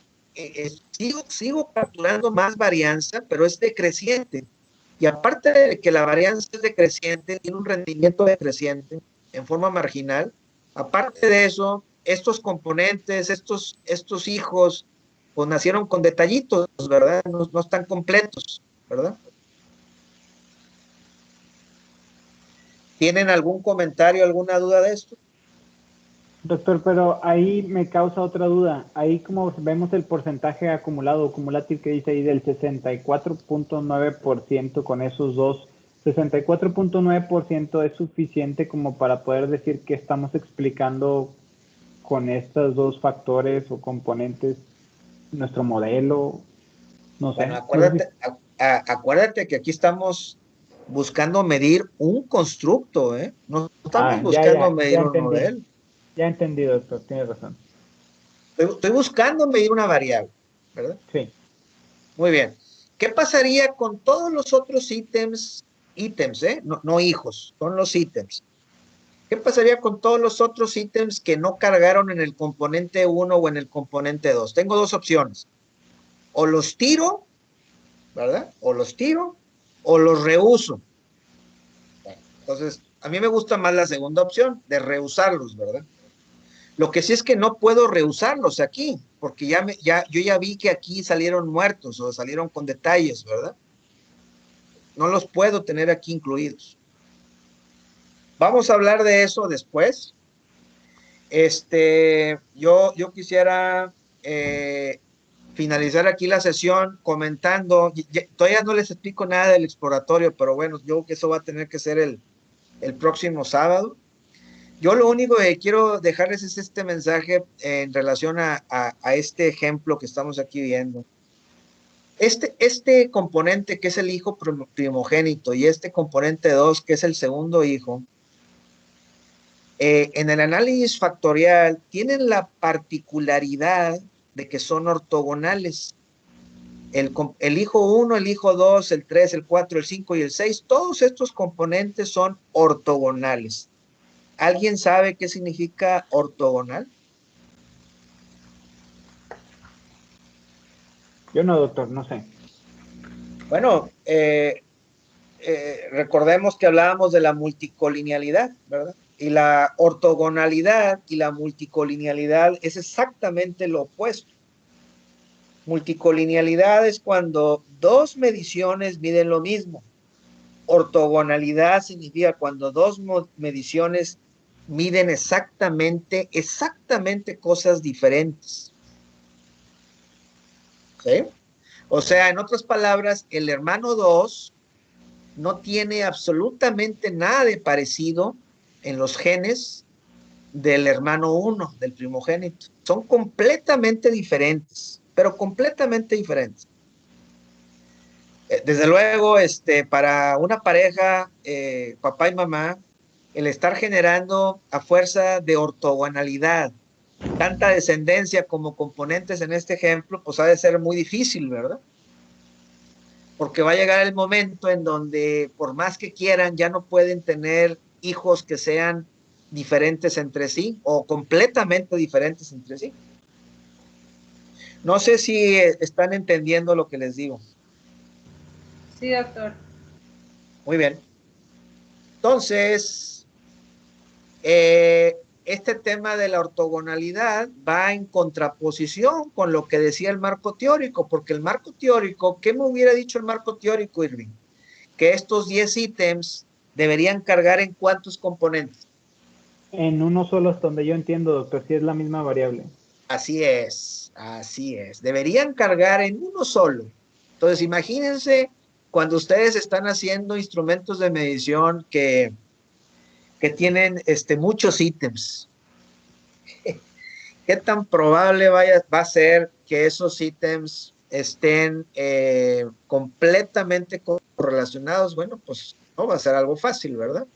sigo capturando más varianza, pero es decreciente. Y aparte de que la varianza es decreciente, tiene un rendimiento decreciente en forma marginal. Aparte de eso, estos componentes, estos hijos, pues nacieron con detallitos, ¿verdad? No están completos, ¿verdad? ¿Tienen algún comentario, alguna duda de esto? Doctor, pero ahí me causa otra duda. Ahí como vemos el porcentaje acumulado, cumulativo que dice ahí del 64.9% con esos dos, 64.9% es suficiente como para poder decir que estamos explicando con estos dos factores o componentes nuestro modelo. No sé. Bueno, acuérdate que aquí estamos buscando medir un constructo, ¿eh? No estamos buscando medir un modelo. Ya entendí, doctor, tiene razón. Estoy buscando medir una variable, ¿verdad? Sí. Muy bien. ¿Qué pasaría con todos los otros ítems, no hijos, son los ítems? ¿Qué pasaría con todos los otros ítems que no cargaron en el componente 1 o en el componente 2? Tengo dos opciones. O los tiro, ¿verdad? O los tiro, o los reuso. Entonces, a mí me gusta más la segunda opción, de reusarlos, ¿verdad? Lo que sí es que no puedo reusarlos aquí, porque yo ya vi que aquí salieron muertos o salieron con detalles, ¿verdad? No los puedo tener aquí incluidos. Vamos a hablar de eso después. Yo quisiera finalizar aquí la sesión comentando, todavía no les explico nada del exploratorio, pero bueno, yo creo que eso va a tener que ser el próximo sábado. Yo lo único que quiero dejarles es este mensaje en relación a este ejemplo que estamos aquí viendo. Este componente que es el hijo primogénito y este componente 2 que es el segundo hijo, en el análisis factorial tienen la particularidad de que son ortogonales. El hijo 1, el hijo 2, el 3, el 4, el 5 y el 6, todos estos componentes son ortogonales. ¿Alguien sabe qué significa ortogonal? Yo no, doctor, no sé. Bueno, recordemos que hablábamos de la multicolinealidad, ¿verdad? Y la ortogonalidad y la multicolinealidad es exactamente lo opuesto. Multicolinealidad es cuando dos mediciones miden lo mismo. Ortogonalidad significa cuando dos mediciones miden exactamente cosas diferentes. ¿Sí? O sea, en otras palabras, el hermano 2 no tiene absolutamente nada de parecido en los genes del hermano 1, del primogénito. Son completamente diferentes, pero completamente diferentes. Desde luego, para una pareja, papá y mamá, el estar generando a fuerza de ortogonalidad tanta descendencia como componentes en este ejemplo, pues ha de ser muy difícil, ¿verdad? Porque va a llegar el momento en donde por más que quieran ya no pueden tener hijos que sean diferentes entre sí o completamente diferentes entre sí. No sé si están entendiendo lo que les digo. Sí, doctor. Muy bien. Entonces, este tema de la ortogonalidad va en contraposición con lo que decía el marco teórico, porque el marco teórico, ¿qué me hubiera dicho el marco teórico, Irving? Que estos 10 ítems deberían cargar en ¿cuántos componentes? En uno solo, hasta donde yo entiendo, doctor, si es la misma variable. Así es, así es. Deberían cargar en uno solo. Entonces, imagínense cuando ustedes están haciendo instrumentos de medición que tienen muchos ítems. ¿Qué tan probable va a ser que esos ítems estén completamente correlacionados? Bueno, pues no va a ser algo fácil, ¿verdad?